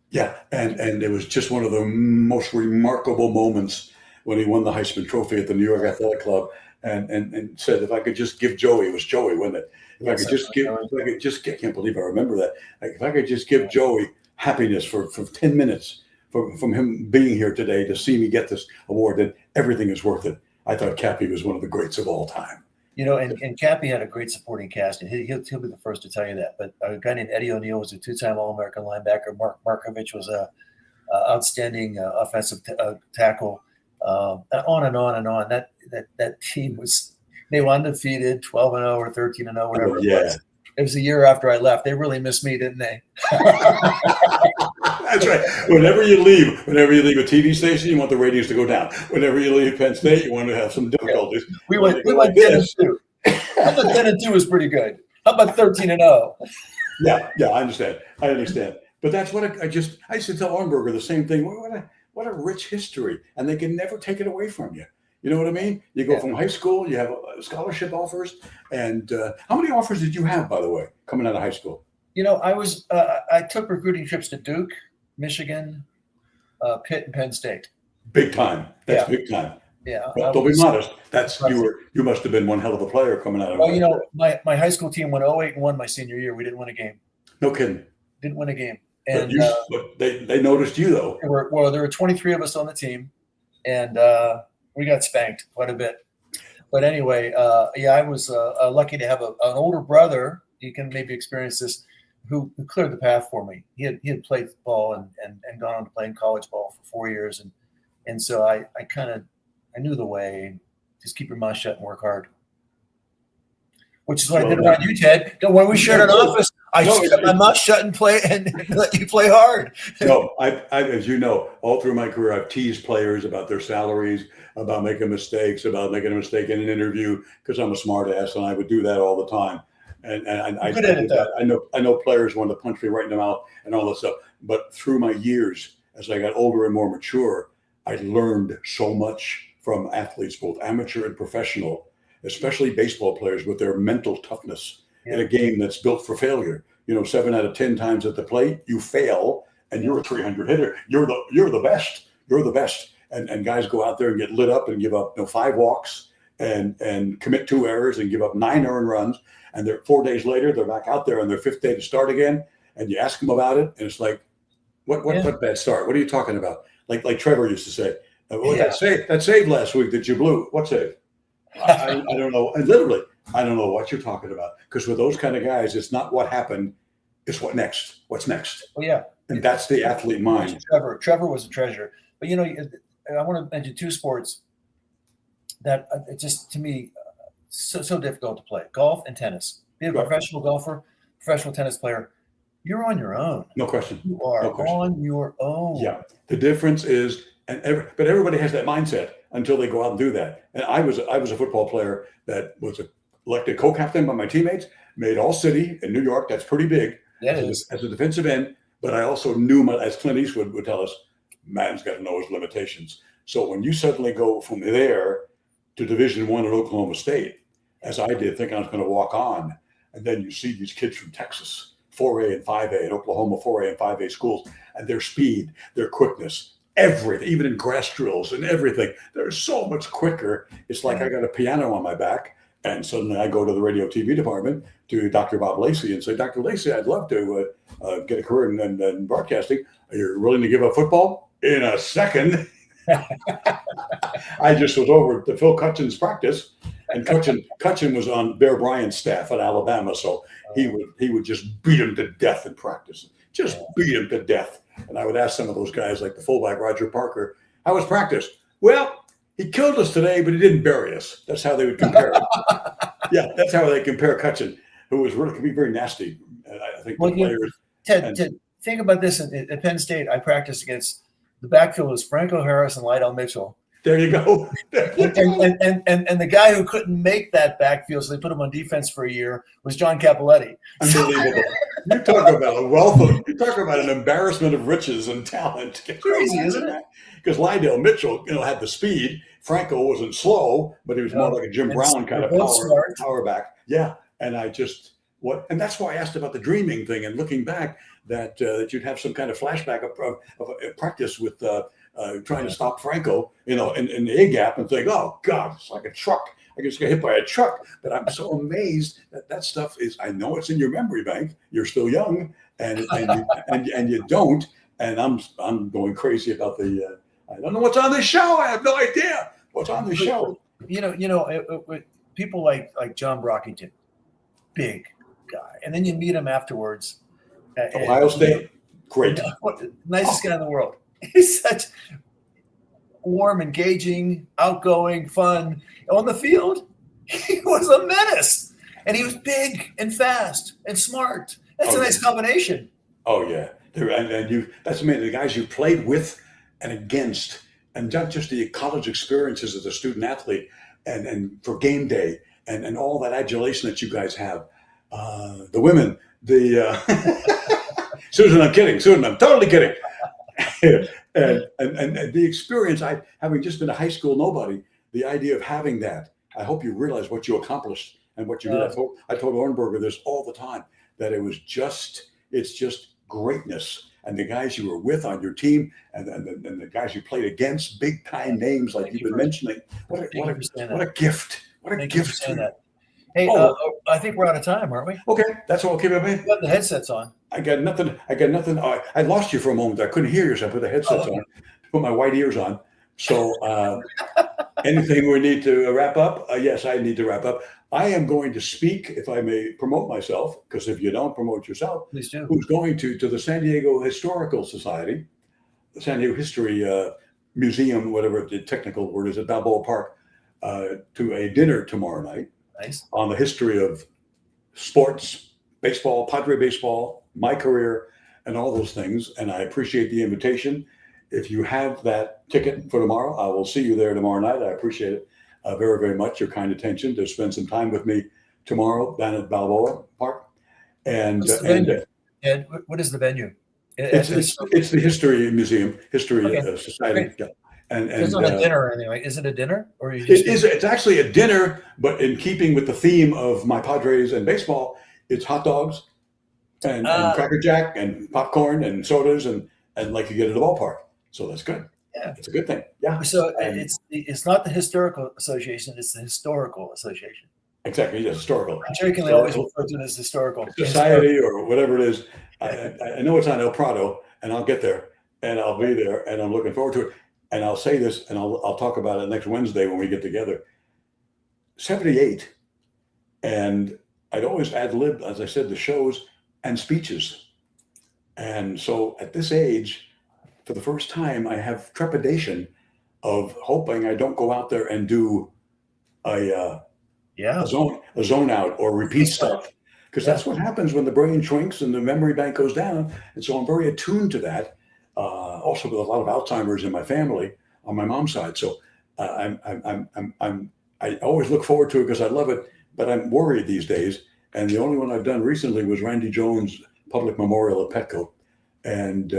Yeah, and it was just one of the most remarkable moments when he won the Heisman Trophy at the New York Athletic Club. and said, if I could just give Joey, it was Joey, wasn't it? If I could just get, I can't believe I remember that. Like, if I could just give Joey happiness for 10 minutes from him being here today to see me get this award, then everything is worth it. I thought Cappy was one of the greats of all time. And Cappy had a great supporting cast, and he'll be the first to tell you that. But a guy named Eddie O'Neill was a two-time All-American linebacker. Mark Markovich was a outstanding offensive tackle. On and on and on. That team they were undefeated, 12-0 or 13-0, whatever it was. It was a year after I left. They really missed me, didn't they? That's right. Whenever you leave a TV station, you want the ratings to go down. Whenever you leave Penn State, you want to have some difficulties. Yeah. We went 10-2. I thought 10-2 was pretty good. How about 13-0? Yeah, I understand. But that's what I used to tell Arnberger the same thing. What a rich history, and they can never take it away from you. You know what I mean? You go from high school, you have scholarship offers, and how many offers did you have, by the way, coming out of high school? I took recruiting trips to Duke, Michigan, Pitt, and Penn State. Big time. That's big time. Yeah. Well, don't be modest. You must have been one hell of a player coming out of. Well, my high school team went 08-1 my senior year. We didn't win a game. No kidding. Didn't win a game. And but they noticed you though. There were 23 of us on the team, and we got spanked quite a bit. But anyway, I was lucky to have an older brother. You can maybe experience this, who cleared the path for me. He had played ball and gone on to play in college ball for 4 years, and so I knew the way. Just keep your mouth shut and work hard. Which is what I did around you, Ted. When we shared an office, I kept my mouth shut and play and let you play hard. No, I, as you know, all through my career, I've teased players about their salaries, about making mistakes, about making a mistake in an interview, because I'm a smart ass and I would do that all the time. And I did that. I know players wanted to punch me right in the mouth and all that stuff. But through my years, as I got older and more mature, I learned so much from athletes, both amateur and professional, especially baseball players, with their mental toughness in a game that's built for failure. 7 out of 10 times at the plate, you fail, and you're a 300 hitter. You're the best. You're the best. And guys go out there and get lit up and give up 5 walks and commit 2 errors and give up 9 earned runs. And they're 4 days later, they're back out there on their 5th day to start again. And you ask them about it, and it's like, what bad start? What are you talking about? Like Trevor used to say, that save last week that you blew. What save? I don't know. And literally, I don't know what you're talking about. Because with those kind of guys, it's not what happened, it's what next. What's next? Oh, yeah. And that's the athlete mind. Trevor was a treasure. But, I want to mention 2 sports that just, to me, so difficult to play. Golf and tennis. Be a professional golfer, professional tennis player, you're on your own. No question. You are on your own. Yeah. The difference is, but everybody has that mindset until they go out and do that. And I was a football player that was elected co-captain by my teammates, made all city in New York. That's pretty big as a defensive end. But I also knew, as Clint Eastwood would tell us, man's got to know his limitations. So when you suddenly go from there to Division I at Oklahoma State, as I did, thinking I was going to walk on, and then you see these kids from Texas, 4A and 5A, in Oklahoma 4A and 5A schools, and their speed, their quickness, everything, even in grass drills and everything, they're so much quicker. It's like I got a piano on my back, and suddenly I go to the radio TV department to Dr. Bob Lacey and say, Dr. Lacey, I'd love to get a career in broadcasting. Are you willing to give up football? In a second. I just was over to Phil Cutchin's practice, and Cutchin was on Bear Bryant's staff at Alabama, so he would just beat him to death in practice, beat him to death. And I would ask some of those guys, like the fullback Roger Parker, how was practice? Well, he killed us today, but he didn't bury us. That's how they would compare it. Yeah, that's how they compare Cutchin, who was really could be very nasty. And I think the players. Ted, think about this. At Penn State, I practiced against the backfield was Franco Harris and Lydell Mitchell. There you go. and the guy who couldn't make that backfield, so they put him on defense for a year, was John Capoletti. Unbelievable. You talk about a wealth of, you talk about an embarrassment of riches and talent. Crazy, isn't it? Because Lydell Mitchell, had the speed. Franco wasn't slow, but he was more like a Jim Brown kind of power back. Yeah. And and that's why I asked about the dreaming thing and looking back that you'd have some kind of flashback of practice with trying to stop Franco, in the A gap and think, oh God, it's like a truck. I just got hit by a truck. But I'm so amazed that stuff is. I know it's in your memory bank. You're still young, and you don't. And I'm going crazy about the. I don't know what's on this show. I have no idea what's on the show. People like John Brockington, big guy, and then you meet him afterwards. Ohio State, great, nicest guy in the world. He's such warm, engaging, outgoing, fun. On the field, he was a menace, and he was big and fast and smart. That's a nice combination. Oh yeah, that's the guys you played with and against, and not just the college experiences as a student athlete, and for game day, and all that adulation that you guys have. The women, Susan, I'm kidding. Susan, I'm totally kidding. and the experience, having just been a high school nobody, the idea of having that, I hope you realize what you accomplished and what you did. I told Ornberger this all the time, that it's just greatness. And the guys you were with on your team, and the guys you played against, big time names like you've been mentioning. What a gift! What a gift! Hey, I think we're out of time, aren't we? Okay, that's all. Okay, baby. You got the headsets on. I got nothing. I lost you for a moment. I couldn't hear you, so I put the headsets on. Put my white ears on. So, anything we need to wrap up? Yes, I need to wrap up. I am going to speak, if I may promote myself, because if you don't promote yourself, please do. Who's going to the San Diego Historical Society, the San Diego History Museum, whatever the technical word is, at Balboa Park, to a dinner tomorrow night. Nice. On the history of sports, baseball, Padre baseball, my career, and all those things. And I appreciate the invitation. If you have that ticket for tomorrow, I will see you there tomorrow night. I appreciate it very, very much, your kind attention to spend some time with me tomorrow down at Balboa Park. And what is the venue? It's the History Museum, History Society. Yeah. And it's not a dinner anyway. Is it a dinner, or it's actually a dinner, but in keeping with the theme of my Padres and baseball, it's hot dogs and Cracker Jack and popcorn and sodas and like you get at the ballpark. So that's good. Yeah, it's a good thing. Yeah. So it's not the Historical Association; it's the Historical Association. Exactly. Yes, historical. I jokingly always refer to it as Historical Society or whatever it is. I know it's on El Prado, and I'll get there, and I'll be there, and I'm looking forward to it. And I'll say this, and I'll talk about it next Wednesday when we get together. 78, and I'd always ad-lib, as I said, the shows and speeches. And so at this age, for the first time, I have trepidation of hoping I don't go out there and do a zone out or repeat stuff, because that's what happens when the brain shrinks and the memory bank goes down. And so I'm very attuned to that. Also with a lot of Alzheimer's in my family on my mom's side. So I always look forward to it because I love it, but I'm worried these days. And the only one I've done recently was Randy Jones' public memorial at Petco. And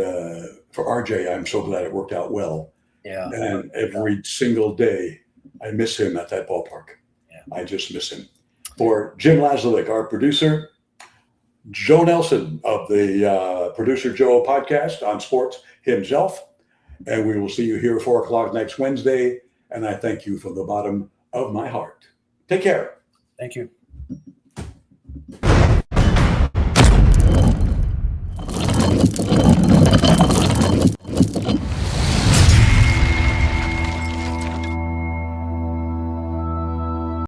for RJ, I'm so glad it worked out well. Yeah. And every single day, I miss him at that ballpark. Yeah. I just miss him. For Jim Laslavic, our producer, Joe Nelson of the Producer Joe podcast on sports himself. And we will see you here at 4:00 next Wednesday. And I thank you from the bottom of my heart. Take care. Thank you.